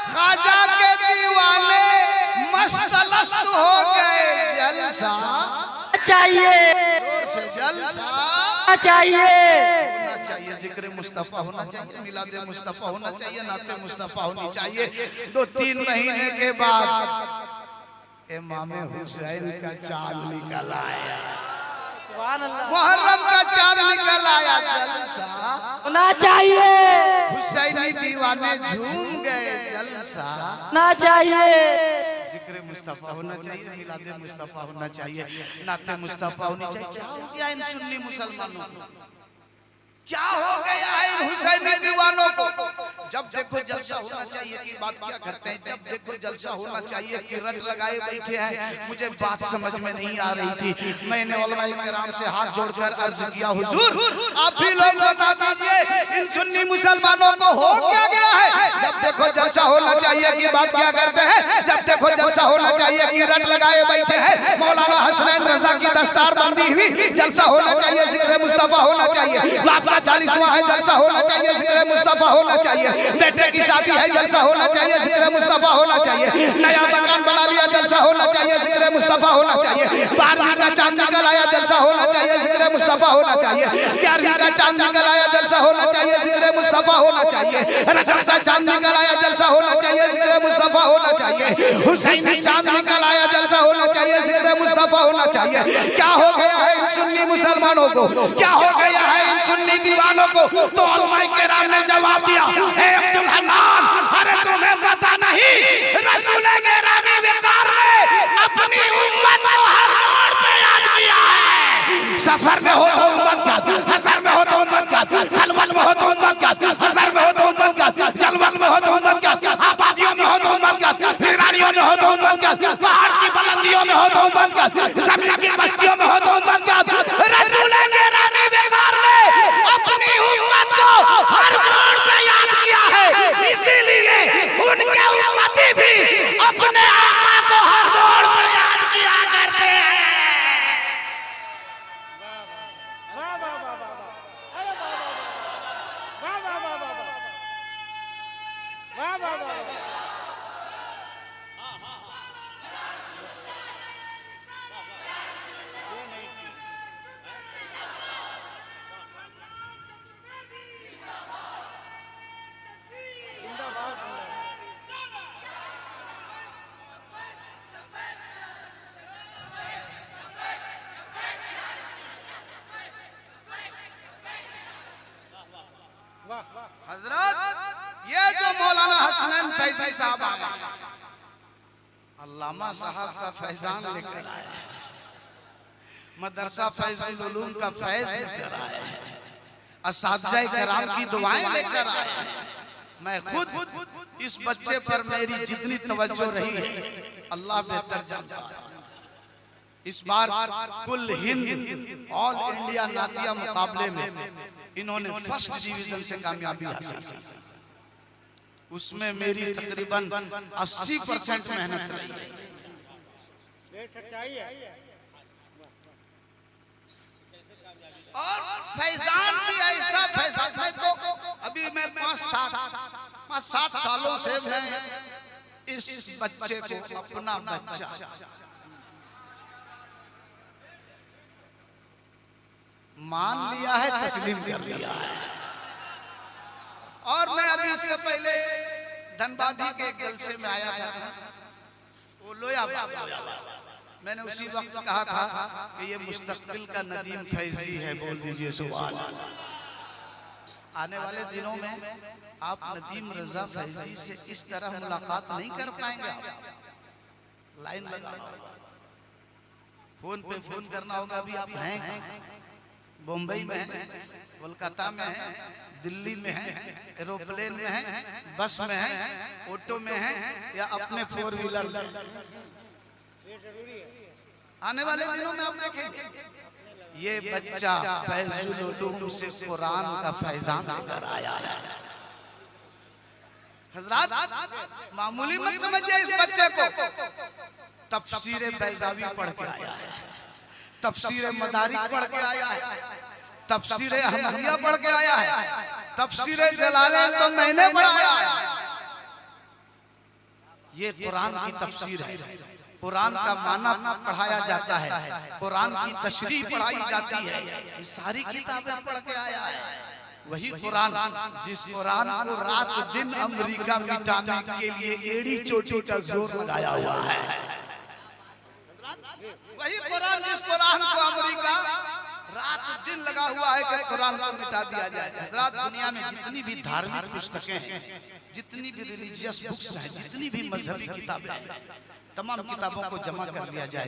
ख्वाजा के दीवाने मस्त हो गए, जलसा चाहिए, जलसा चाहिए, चाहिए, जिक्र मुस्तफा होना चाहिए, मिलादे मुस्तफा होना चाहिए, नाते मुस्तफा होनी चाहिए। 2-3 महीने के बाद इमाम हुसैन का चांद निकल आया, सुभान अल्लाह, मुहर्रम का चांद निकल आया, जलसा होना चाहिए, हुसैनी दीवाने झूम गए, जलसा होना चाहिए, जिक्र मुस्तफा होना चाहिए, मिलादे मुस्तफा होना चाहिए, नाते मुस्तफा होनी चाहिए। क्या हो गया इन सुन्नी मुसलमानों को? क्या हो गया है इन हुसैनी दीवानों को? जब देखो जलसा होना चाहिए की बात क्या करते हैं, जब देखो जलसा होना चाहिए की रट लगाए बैठे हैं। मुझे बात समझ में नहीं आ रही थी, मैंने उलमाए किराम से हाथ जोड़कर अर्ज किया, हुजूर आप भी लोग बता दीजिए इन सुन्नी मुसलमानों को हो क्या गया है? जब देखो जलसा होना चाहिए की बात क्या करते हैं, जब देखो जलसा होना चाहिए की रट लगाए बैठे हैं। मौलाना हसनैन रजा की दस्तार बंदी हुई, जलसा होना चाहिए, जिक्र मुस्तफा होना चाहिए, आपका 40वां है, जलसा होना चाहिए, जिक्र मुस्तफा होना चाहिए, बेटे की शादी है, जलसा होना चाहिए, जिक्र मुस्तफा होना चाहिए, नया मकान बना लिया, जलसा होना चाहिए, जिक्र मुस्तफा होना चाहिए, 12वीं का चांद निकल आया, जलसा होना चाहिए, जिक्र मुस्तफा होना चाहिए, 11वीं का चांद निकल आया, जलसा होना चाहिए, जिक्र मुस्तफा होना चाहिए, रजब का चांद निकल आया, जलसा होना चाहिए, जिक्र मुस्तफा होना चाहिए, हुसैनी चांद निकल आया, जलसा होना चाहिए, जिक्र मुस्तफा होना चाहिए। क्या हो गया है इन सुन्नी मुसलमानों को? क्या हो गया है इन सुन्नी दीवानों को? तो उलमाए किराम ने जवाब दिया, हे अब्दुल हन्नान, अरे तुम्हें पता नहीं रसूल गिरामी वक़ार ने अपनी उम्मत को हर मोड़ पे याद किया है। सफर में हो तो उम्मत का, हसर में हो तो उम्मत का, खलवत में हो तो उम्मत का, हसर में हो तो उम्मत का, जलवत में हो तो उम्मत का, आबादियों में हो तो उम्मत का, वीरानियों में हो तो उम्मत का, पहाड़ की बुलंदियों में हो तो उम्मत का, जमीन की बस्तियों में हो तो उम्मत का। रसूल गिरामी वक़ार ने अपनी उम्मत को हर मोड़ पे याद किया है, इसीलिए उनके उम्मती भी अपने आका को हर मोड़ पे याद किया करते हैं। वाह वाह वाह वाह वाह, अरे वाह वाह वाह वाह वाह वाह वाह वाह वाह, हजरत ये जो मौलाना हसनैन फैजी साहब आए, अल्लामा साहब का फैजान लेकर आए हैं, मदरसा फैजुल उलूम का फैज लेकर आए हैं, असातिज़ा किराम की दुआएं लेकर आए हैं। मैं खुद इस बच्चे पर मेरी जितनी तवज्जो रही है अल्लाह बेहतर जानता है। इस बार कुल हिंद ऑल इंडिया नातिया मुकाबले में इन्होंने फर्स्ट डिवीजन से कामयाबी हासिल की। उसमें मेरी तकरीबन 80% मेहनत रही है। ये सच्चाई है। और फैजान भी ऐसा फैजान, मैं तो अभी मैं 5-7 सालों से मैं इस बच्चे को अपना बच्चा मान लिया है, तस्लीम कर लिया है। और मैं अभी इससे पहले धनबादी के एक जलसे में आया था, वो लोया मैंने उसी वक्त कहा था कि ये मुस्तकबिल का नदीम फैजी है, बोल दीजिए सुभान अल्लाह। आने वाले दिनों में आप नदीम रजा फैजी से इस तरह मुलाकात नहीं कर पाएंगे। लाइन लगा, फोन पे फोन करना होगा। अभी आप हैं बम्बई में हैं, कोलकाता में हैं, दिल्ली में हैं, एरोप्लेन में हैं, बस में हैं, ऑटो में हैं, या अपने 4 व्हीलर में। आने वाले दिनों में आप देखेंगे ये बच्चा फैजुल उलूम से कुरान का फैजान लेकर आया है। हजरत मामूली मत समझिए इस बच्चे को। तफसीर बैज़ावी पढ़ के आया है, तफसीर मदारिक पढ़ के आया है, तफसीर अहमदिया पढ़ के आया है, तफसीर जलालैन तो मैंने पढ़ाया है। ये कुरान की तफसीर है, कुरान का माना पढ़ाया जाता है, कुरान की तशरीह पढ़ाई जाती है। ये सारी किताबें पढ़ के आया है। वही कुरान जिस कुरान को रात दिन अमेरिका मिटाने के लिए एड़ी चोटी का जोर लगाया हुआ है। वही कुरान जिस कुरान को अमेरिका रात दिन लगा हुआ है कि कुरान को मिटा दिया जाए। हज़रात दुनिया में जितनी भी धार्मिक पुस्तकें हैं, जितनी भी रिलीजियस बुक्स हैं, जितनी भी मजहबी किताबें हैं, तमाम किताबों को जमा कर लिया जाए,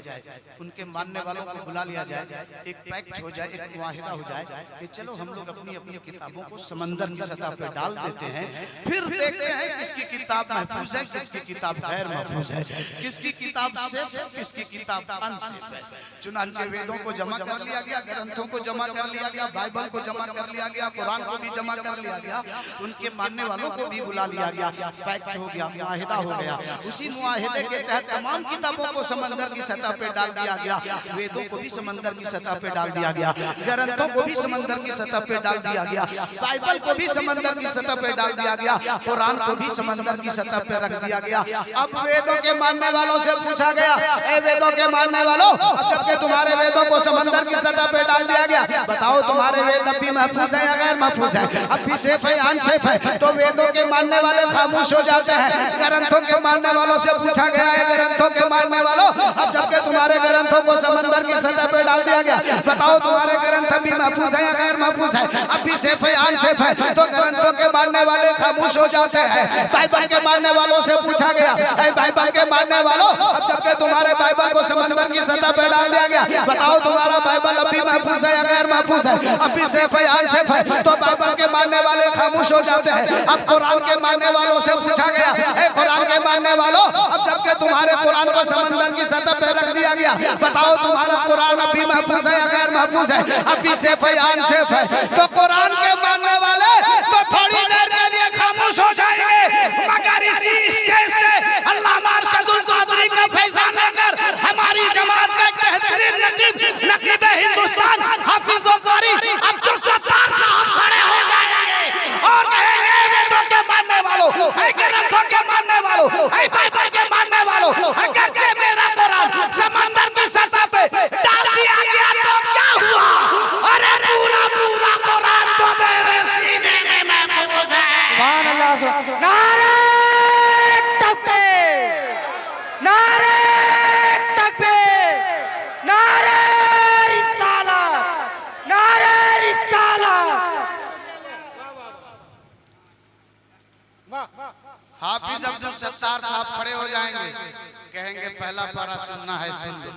उनके मानने वालों को बुला लिया जाए, एक पैक्ट हो जाए, एक मुआहिदा हो जाए कि चलो हम लोग अपनी अपनी किताबों को समंदर की सतह पर डाल देते हैं, फिर देखते हैं किसकी किताब महफूज है, किसकी किताब गैर महफूज है, किसकी किताब सेफ है, किसकी किताब अनसेफ है। चुनांचे वेदों को जमा कर लिया गया, ग्रंथों को जमा कर लिया गया, बाइबल को जमा कर लिया गया, कुरान को भी जमा कर लिया गया, उनके मानने वालों को भी बुला लिया गया, पैक्ट हो गया, मुआहिदा हो गया। उसी मुआहिदे के तहत तमाम किताबों को समंदर की सतह पे डाल दिया गया, वेदों को भी समंदर की सतह पे डाल दिया गया, ग्रंथों को भी समंदर की सतह पे डाल दिया गया, बाइबल को भी समंदर की सतह पे डाल दिया गया, कुरान को भी समंदर की सतह पे रख दिया गया। अब वेदों के मानने वालों से पूछा गया, ए वेदों के मानने वालों, अब जबकि तुम्हारे वेदों को समंदर की सतह पे डाल दिया गया, बताओ तुम्हारे वेद अब भी महफूज है या गैर महफूज है? अब भी सेफ है या अनसेफ है? तो वेदों के मानने वाले खामोश हो जाते हैं। ग्रंथों के मानने वालों से पूछा गया है, ग्रंथों के मानने वालों, अब जबकि तुम्हारे ग्रंथों को समंदर की सतह पे डाल दिया गया, बताओ तुम्हारे ग्रंथ भी महफूज है या गैर महफूज है? अब भी सेफ है या अनसेफ है? तो ग्रंथों के मानने वाले खामोश हो जाते हैं। बाइबल के मानने वालों से पूछा गया, बाइबल के मानने वालों, अब जबकि तुम्हारे बाइबल को समंदर की सतह पे डाल दिया गया, बताओ तुम्हारा बाइबल अब भी महफूज है या गैर महफूज है? अब भी सेफ है या अनसेफ है? तो बाइबल के मानने वाले खामोश हो जाते हैं। अब कुरान के मानने वालों से पूछा गया, कुरान के मानने वालों, अब जबकि तुम्हारे कुरान को समंदर की सतह पे रख दिया गया, बताओ तुम्हारा कुरान अब भी महफूज है या गैर महफूज है? अब भी सेफ है या अनसेफ है? तो कुरान के मानने वाले तो थोड़ी देर के लिए खामोश हो जाएंगे, मगर इसी स्टेज से अल्लामा अरशदुल क़ादरी का फैजान लेकर हमारी जमात का बेहतरीन नकीब हिंदुस्तान हाफिज़ कारी अब्दुल सत्तार साहब खड़े हो जाएंगे और कहेंगे, वेदों के मानने वालों, ग्रंथों के मानने वालों, बाइबल के मानने वालों, अगरचे मेरा कुरान समंदर की सतह पे डाल दिया गया तो क्या हुआ? अरे पूरा पूरा कुरान तो मेरे सीने में महफूज है। सुभान अल्लाह। नारे तकबीर, नारे तकबीर, नारे रिसालत, नारे रिसालत। हाफिज अब्दुल सत्तार साहब खड़े हो जाएंगे, कहेंगे पहला पारा सुनना है सुन लो,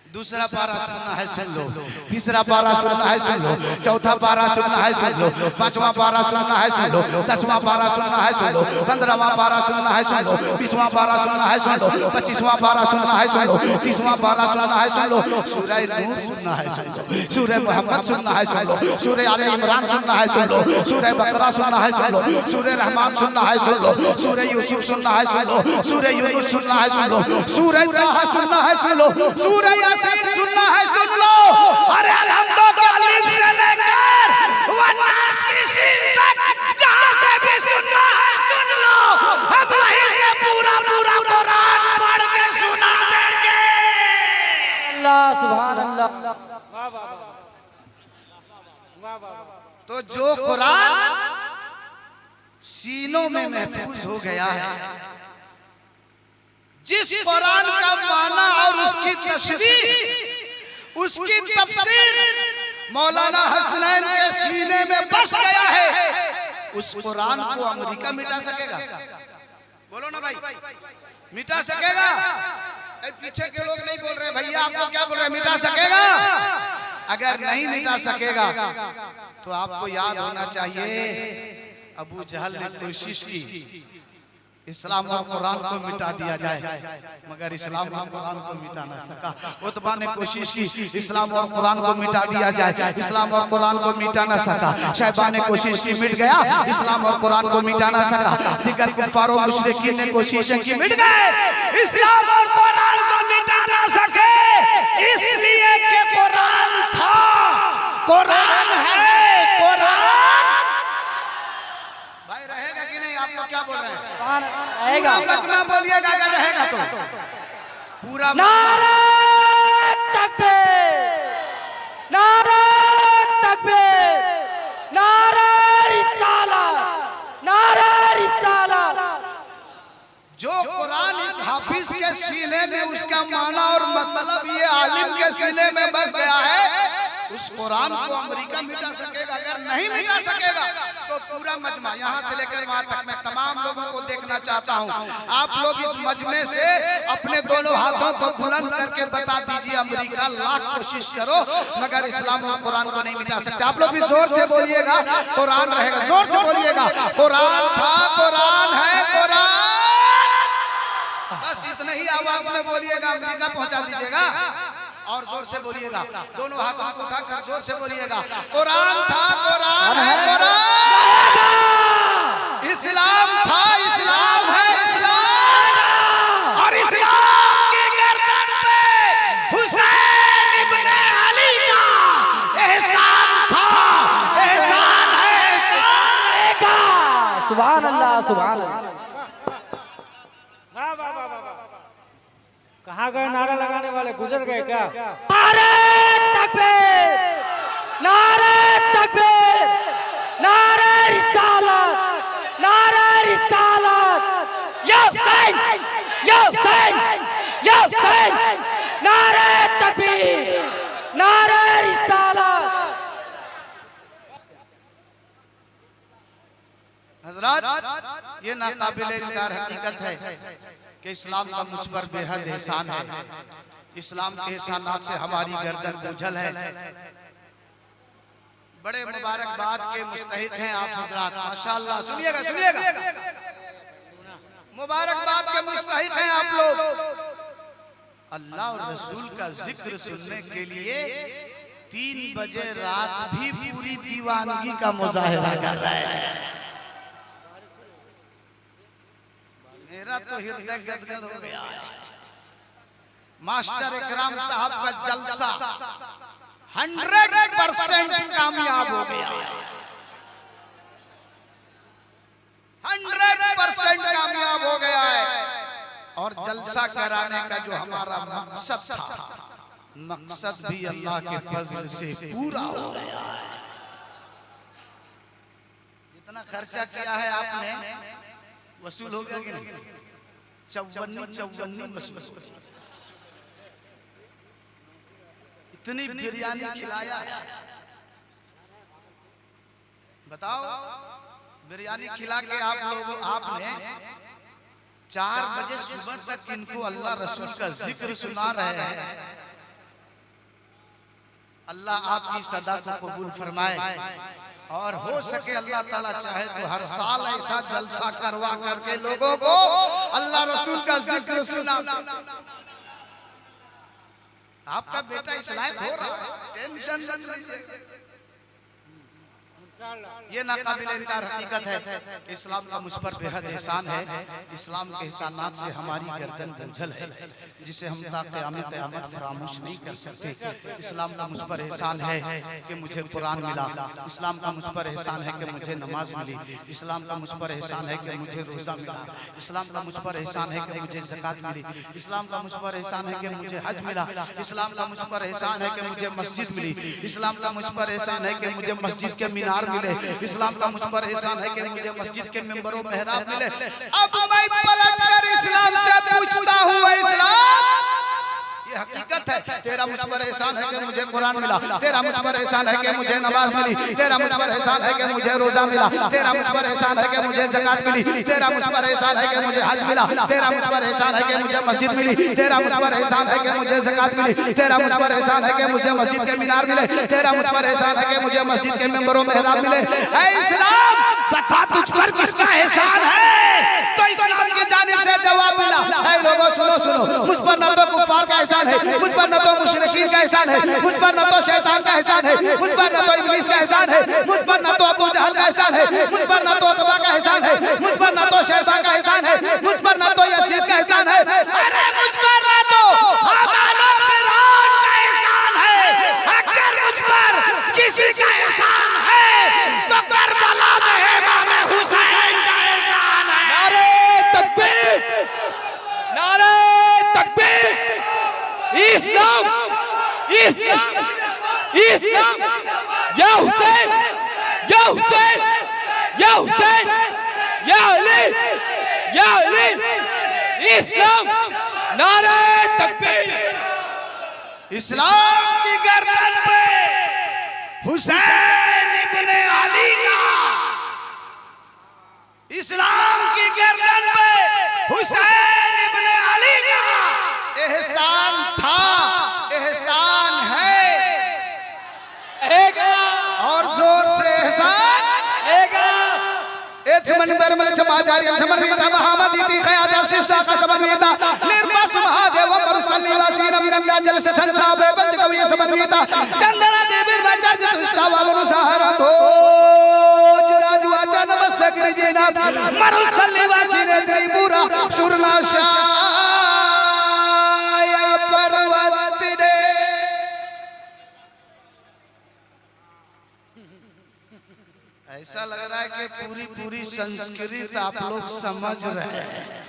दूसरा पारा सुनना है सुन लो, तीसरा पारा सुनना है सुन लो, चौथा पारा सुनना है सुन लो, पांचवा पारा सुनना है सुन लो, 10वां पारा सुनना है सुन लो, 15वां पारा सुनना है सुन लो, 20वां पारा सुनना है सुन लो, 25वां पारा सुनना है सुन लो, 30वां पारा सुनना है सुन लो, सूरह नूर सुनना है सुन लो, सूरह मोहम्मद सुनना है सुन लो, सूरह आले इमरान सुनना है सुन लो, सूरह बकरा सुनना है सुन लो, सूरह रहमान सुनना है सुन लो, सूरह यूसुफ सुनना है सुन लो, सूरह यूनुस सुनना है सुन लो, सूरह ताहा सुनना है सुन लो, सूरह सुनना है सुन लो। अरे अल्हम्दुलिल्लाह से लेकर वन्नास की सीन तक जहां से भी सुनना है सुन लो, हम वहीं से पूरा पूरा कुरान पढ़ के सुना देंगे। अल्लाह सुभान अल्लाह। वाह वाह वाह वाह। तो जो कुरान सीनों में महफूज हो गया है, जिस कुरान का माना और उसकी तशरीह, उसकी तफसीर मौलाना हसनैन के सीने में बस गया है, उस कुरान को अमेरिका मिटा सकेगा? बोलो ना भाई, मिटा सकेगा? पीछे के लोग नहीं बोल रहे भैया, आपको क्या बोल रहे, मिटा सकेगा? अगर नहीं मिटा सकेगा तो आपको याद होना चाहिए अबू जहल ने कोशिश की इस्लाम और कुरान को मिटा दिया जाए, मगर इस्लाम और कुरान को मिटा ना सका। उतबा ने कोशिश की इस्लाम और कुरान को मिटा दिया जाए, इस्लाम और कुरान को मिटा ना सका। शैबा ने कोशिश की, मिट गया, इस्लाम और कुरान को मिटा ना सका। दिगर कुफारों मुशरिकीन ने कोशिशें की, मिट गए, इस्लाम और कुरान को मिटा ना सके, इसलिए कि कुरान था, कुरान है, कुरान भाई रहेगा कि नहीं? आप लोग क्या बोल रहे हैं? रहेगा। मजमा बोलिएगा अगर रहेगा तो पूरा। नारे तकबीर, नारे तकबीर, नारे रिसालत, नारे रिसालत। जो कुरान इस हाफिज के सीने में उसका माना और मतलब ये आलिम के सीने में बस गया है, उस कुरान को अमेरिका मिटा सकेगा? अगर नहीं मिटा सकेगा तो पूरा मजमा यहाँ से लेकर वहां तक मैं तमाम लोगों को देखना चाहता हूँ। आप लोग इस मजमे से अपने दोनों हाथों को बुलंद करके बता दीजिए, अमेरिका लाख कोशिश करो मगर इस्लाम और कुरान को नहीं मिटा सकते। आप लोग भी जोर से बोलिएगा, कुरान रहेगा, जोर से बोलिएगा, कुरान था, कुरान है, कुरान। बस इतने ही आवाज में बोलिएगा, अमेरिका पहुंचा दीजिएगा। और जोर से बोलिएगा, दोनों हाथों को उठाकर जोर से बोलिएगा, कुरान था, कुरान है, कुरान। इस्लाम था, इस्लाम है, इस्लाम। और इस्लाम की गर्दन पे हुसैन इब्ने अली का एहसान था, एहसान है, एहसान रहेगा। सुभान अल्लाह, सुभान अल्लाह। कहाँ गए नारा लगाने वाले, गुजर गए क्या? नारे तकबीर, नारे तकबीर, नारे रिसालत, नारे रिसालत, या हुसैन, या हुसैन, या हुसैन, नारे तकबीर, नारे रिसालत। हजरात, ये नाकाबिल इनकार हकीकत है कि इस्लाम का मुझ पर बेहद एहसान है। इस्लाम के एहसानात से हमारी गर्दन बोझल है। बड़े मुबारकबाद के मुस्तहिक हैं आप हजरात, माशाअल्लाह। सुनिएगा, सुनिएगा, मुबारकबाद के मुस्तहिक हैं आप लोग। अल्लाह और रसूल का जिक्र सुनने के लिए 3 बजे रात भी पूरी दीवानगी का मुजाहिरा कर रहे हैं। मेरा तो हृदय गदगद हो गया है। मास्टर इकराम साहब का जलसा 100% कामयाब हो गया है, 100% कामयाब हो गया है। और जलसा कराने का जो हमारा मकसद था, मकसद भी अल्लाह के फजल से पूरा हो गया है। जितना खर्चा किया है आपने वसूल हो गया कि नहीं? चौवन्नी वसूल। इतनी बिरयानी खिलाया, बताओ बिरयानी खिला के आप लोग आपने 4 बजे सुबह तक इनको अल्लाह रसूल का जिक्र सुना रहे हैं। अल्लाह आपकी सदा को कबूल फरमाए और हो सके अल्लाह ताला चाहे तो हर साल ऐसा जलसा करवा करके लोगों को अल्लाह रसूल का जिक्र सुना। आपका बेटा इस लायक हो रहा है, टेंशन मत लीजिए। ये नाकाबिल इनकार हकीकत है कि इस्लाम का मुझ पर बेहद एहसान है। इस्लाम के एहसानात से हमारी गर्दन बोझल है जिसे हम क़यामत क़यामत फरामोश नहीं कर सकते। इस्लाम का मुझ पर एहसान है कि मुझे कुरान मिला। इस्लाम का मुझ पर एहसान है कि मुझे नमाज मिली। इस्लाम का मुझ पर एहसान है कि मुझे रोज़ा मिला। इस्लाम का मुझ पर एहसान है कि मुझे ज़कात मिली। इस्लाम का मुझ पर एहसान है कि मुझे हज मिला। इस्लाम का मुझ पर एहसान है कि मुझे मस्जिद मिली। इस्लाम का मुझ पर एहसान है कि मुझे मस्जिद के मीनार मिले। इस्लाम का मुझ पर एहसान है कि मुझे मस्जिद के मेंबरों मेहराब मिले। अब मैं पलट कर इस्लाम से पूछता हूँ, इस्लाम ये हकीकत है, तेरा मुझ पर एहसान है कि मुझे कुरान मिला। तेरा मुझ पर एहसान है कि मुझे नमाज मिली। तेरा मुझ पर एहसान है कि मुझे रोजा मिला। तेरा मुझ पर एहसान है कि मुझे ज़कात मिली। तेरा मुझ पर एहसान है कि मुझे हज मिला। तेरा मुझ पर एहसान है कि मुझे मस्जिद मिली। तेरा मुझ पर एहसान है कि मुझे ज़कात मिली। तेरा मुझ पर एहसान है कि मुझे मस्जिद के मीनार मिले। तेरा मुझ पर एहसान है कि मुझे मस्जिद के मेंबरों मेहराब मिले। ऐ इस्लाम बता तुझ पर किसका एहसान है? तो इस्लाम की जानिब से जवाब मिला, ऐ लोगों सुनो सुनो, मुझ पर न तो कुफार का एहसान है, मुझ पर न तो मुशरिकीन का एहसान है, मुझ पर न तो शैतान का एहसान है, मुझ पर न तो इब्लीस का एहसान है, मुझ पर न तो अबू जहल का एहसान है, मुझ पर न तो अतबा का एहसान है, मुझ पर न तो शैतान का एहसान है, मुझ पर न तो यजीद का एहसान है, अरे मुझ पर न तो हामान और फिरौन का एहसान है। अगर मुझ पर किसी का एहसान है तो करबला में इमाम हुसैन का एहसान है। नारे तकबीर, नारे तकबीर। इस्लाम, इस्लाम, इस्लाम, या हुसैन, या हुसैन, या हुसैन, या अली, या अली। इस्लाम, नारे तकबीर। इस्लाम की गर्दन पे हुसैन इब्ने अली का, इस्लाम की गर्दन पे हुसैन इब्ने अली का एहसान था, एहसान है और जोर से एहसान समाचार्य समन्विता महामदीति खयाजा शिष्या का समन्विता निर्मस महादेव मरुसल्लीवासीनम गंगा जल से संस्रावे पंचकवि समन्विता चंदना देवी वाचार्य तुष्टावा मनुसाहर भोज राजू आचा नमस्ते गिरिजेनाथ मरुसल्लीवासीने त्रिपुरा सुरनाशा पर्वतने। ऐसा लग रहा है कि पूरी पूरी संस्कृत आप लोग समझ रहे हैं।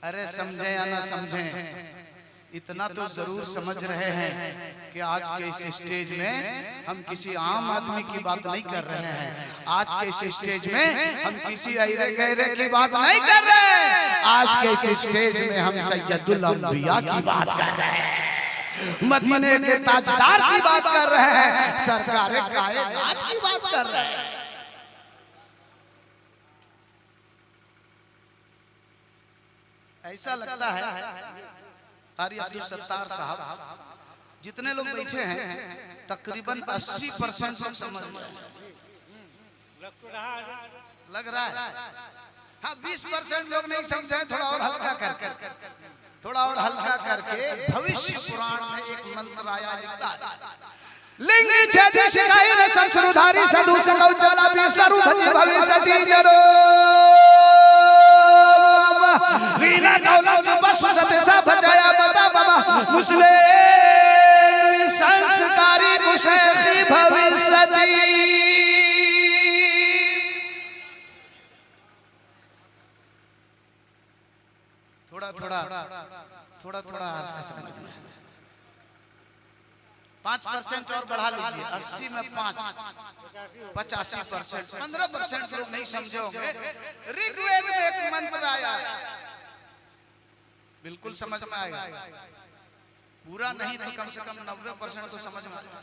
अरे समझे या ना समझे, इतना तो जरूर समझ रहे हैं कि आज के इस स्टेज में हम किसी आम आदमी की बात नहीं कर रहे हैं। आज के इस स्टेज में हम किसी अरे गहरे की बात नहीं कर रहे हैं। आज के इस स्टेज में हम सैयदुल अंबिया की बात कर रहे हैं, मदीने के ताजदार की बात कर रहे हैं, सरकार कायनात की बात कर रहे हैं। ऐसा लगता है कारी अब्दुल सत्तार साहब जितने लोग बैठे हैं तकरीबन 80% लोग समझ लग रहा है। हाँ 20% लोग नहीं समझे, थोड़ा और हल्का करके, थोड़ा और हल्का करके भविष्य पुराण में एक मंत्र आया लिखता है लिंग छेदी शिखाई न संसुधारी साधु संगौचाला भी सरु भजी भविष्यति जरो वीणा कौलम बस सते सा भजाया बता बाबा मुस्लिम संस्कारी कुशेखी भविष्यति। थोड़ा थोड़ा थोड़ा थोड़ा 5% और बढ़ा लीजिए, 80 में 5 85%, 15% लोग नहीं समझे होंगे। ऋग्वेद में एक मंत्र आया है, बिल्कुल समझ में आएगा, पूरा नहीं तो कम से कम 90% तो समझ में आएगा।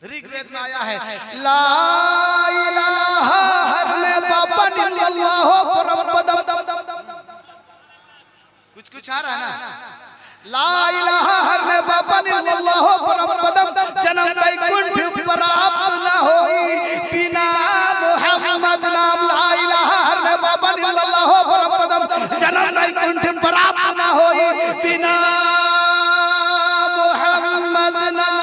ऋग्वेद में आया है ला इलाहा हरने बाबा निल्लल्लाहु परमपदम। कुछ आ रहा है ना? ला इलाहा हरने बाबा निल्लल्लाहु परमपदम। जन्म वैकुंठ प्राप्त न होई बिना मोहम्मद नाम। ला इलाहा हरने बाबा निल्लल्लाहु परमपदम। जन्म वैकुंठ प्राप्त न होई बिना मोहम्मद नाम।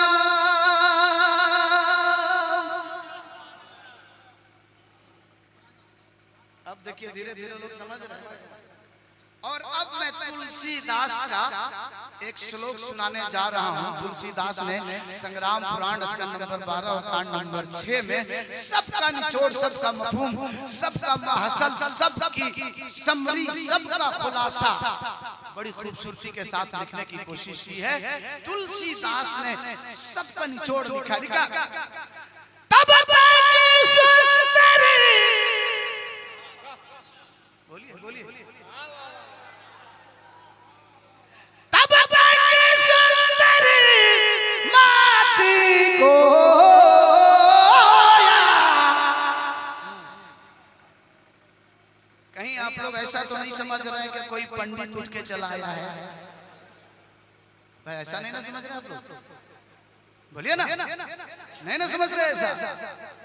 अब देखिए धीरे धीरे लोग समझ रहे हैं। और अब मैं तुलसीदास का एक श्लोक सुनाने जा रहा हूँ। तुलसीदास ने संग्राम पुराण स्कंद नंबर 12 और कांड नंबर 6 में सबका निचोड़, सबका मफहूम, सबका महसल, सबकी समरी, सबका खुलासा बड़ी खूबसूरती के साथ लिखने की कोशिश की है। तुलसीदास ने सबका निचोड़ लिखा। तब बोलिए बोलिए तब सुंदर माती को कहीं आप लोग ऐसा तो नहीं समझ रहे हैं कि कोई पंडित उठ के चला आया है भाई? ऐसा नहीं ना समझ रहे आप लोग? बोलिए ना, नहीं ना समझ रहे ऐसा?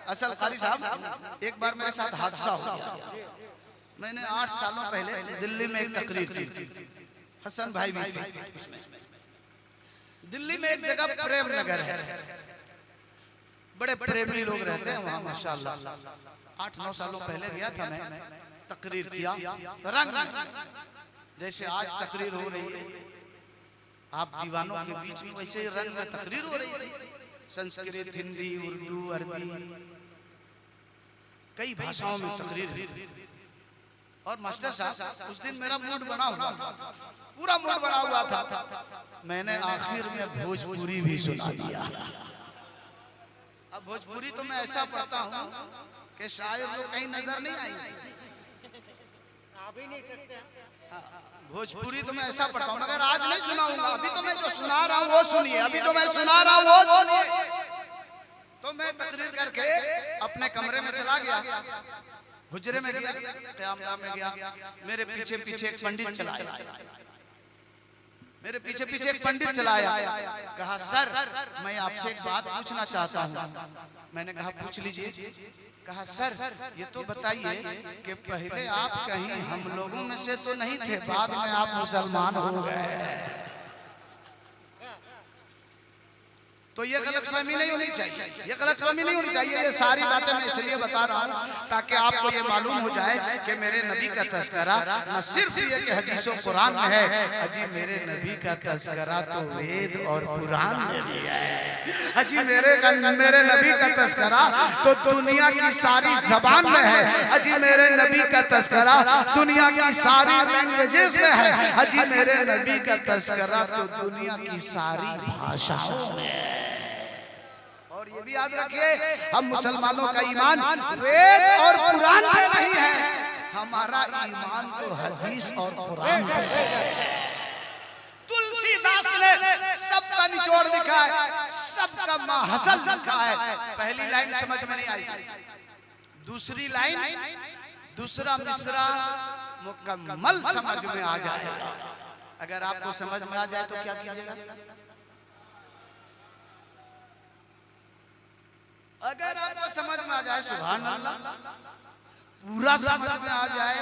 असल कारी साहब, एक बार मेरे साथ हादसा हो गया। मैंने 8 सालों पहले दिल्ली में एक तकरीर की। हसन भाई भी थे उसमें। दिल्ली में एक जगह प्रेम नगर है, बड़े प्रेमी लोग रहते हैं वहाँ माशाल्लाह। 8-9 सालों पहले गया था मैं, तकरीर किया रंग जैसे आज तकरीर हो रही है आप दीवानों के बीच में, वैसे ही रंग में तकरीर हो रही थी। संस्कृत, हिंदी, उर्दू, अरबी, कई भाषाओं में तकरीर। और मास्टर साहब उस दिन मेरा मूड बना हुआ था, पूरा मूड बना हुआ था। मैंने आखिर में भोजपुरी भी सुना दिया। अब भोजपुरी तो मैं ऐसा पढ़ता हूँ कि शायद वो कहीं नजर नहीं आई। भोजपुरी तो मैं ऐसा पढ़ता हूँ, मगर आज नहीं सुनाऊंगा। अभी तो मैं जो सुना रहा हूँ वो सुनिए, अभी तो मैं सुना रहा हूँ वो सुनिए। तो मैं तकरीर करके अपने कमरे में चला गया, हुजरे में गया, क़यामगाह में गया। मेरे पीछे पीछे एक पंडित चला आया, मेरे पीछे पीछे एक पंडित चला आया। कहा सर मैं आपसे एक बात पूछना चाहता हूँ। मैंने कहा पूछ लीजिए। कहा सर ये तो बताइए कि पहले आप कहीं हम लोगों में से तो नहीं थे, बाद में आप मुसलमान हो गए, तो ये गलतफहमी नहीं होनी चाहिए, ये गलतफहमी नहीं होनी चाहिए। ये सारी बातें मैं इसलिए बता रहा हूँ ताकि आपको ये मालूम हो जाए कि मेरे नबी का तस्करा न सिर्फ ये कि हदीसों कुरान में है, अजी मेरे नबी का तस्करा तो वेद और कुरान में भी है। अजी मेरे नबी का तस्करा तो दुनिया की सारी जबान में है। अजी मेरे नबी का तस्करा दुनिया की सारी लैंग्वेजेस में है। अजी मेरे नबी का तस्करा तो दुनिया की सारी भाषाओं में है। और ये भी याद रखिए, हम मुसलमानों का ईमान वेद और कुरान पे नहीं है, हमारा ईमान तो हदीस और कुरान पे है। तुलसीदास ने सबका निचोड़ लिखा है, सबका महसल लिखा है। पहली लाइन समझ में नहीं आई, दूसरी लाइन, दूसरा मिसरा मुकम्मल समझ में आ जाएगा। अगर आपको समझ में आ जाए तो क्या कीजिएगा? अगर आपको समझ में आ जाए सुभान अल्लाह, पूरा समझ में आ जाए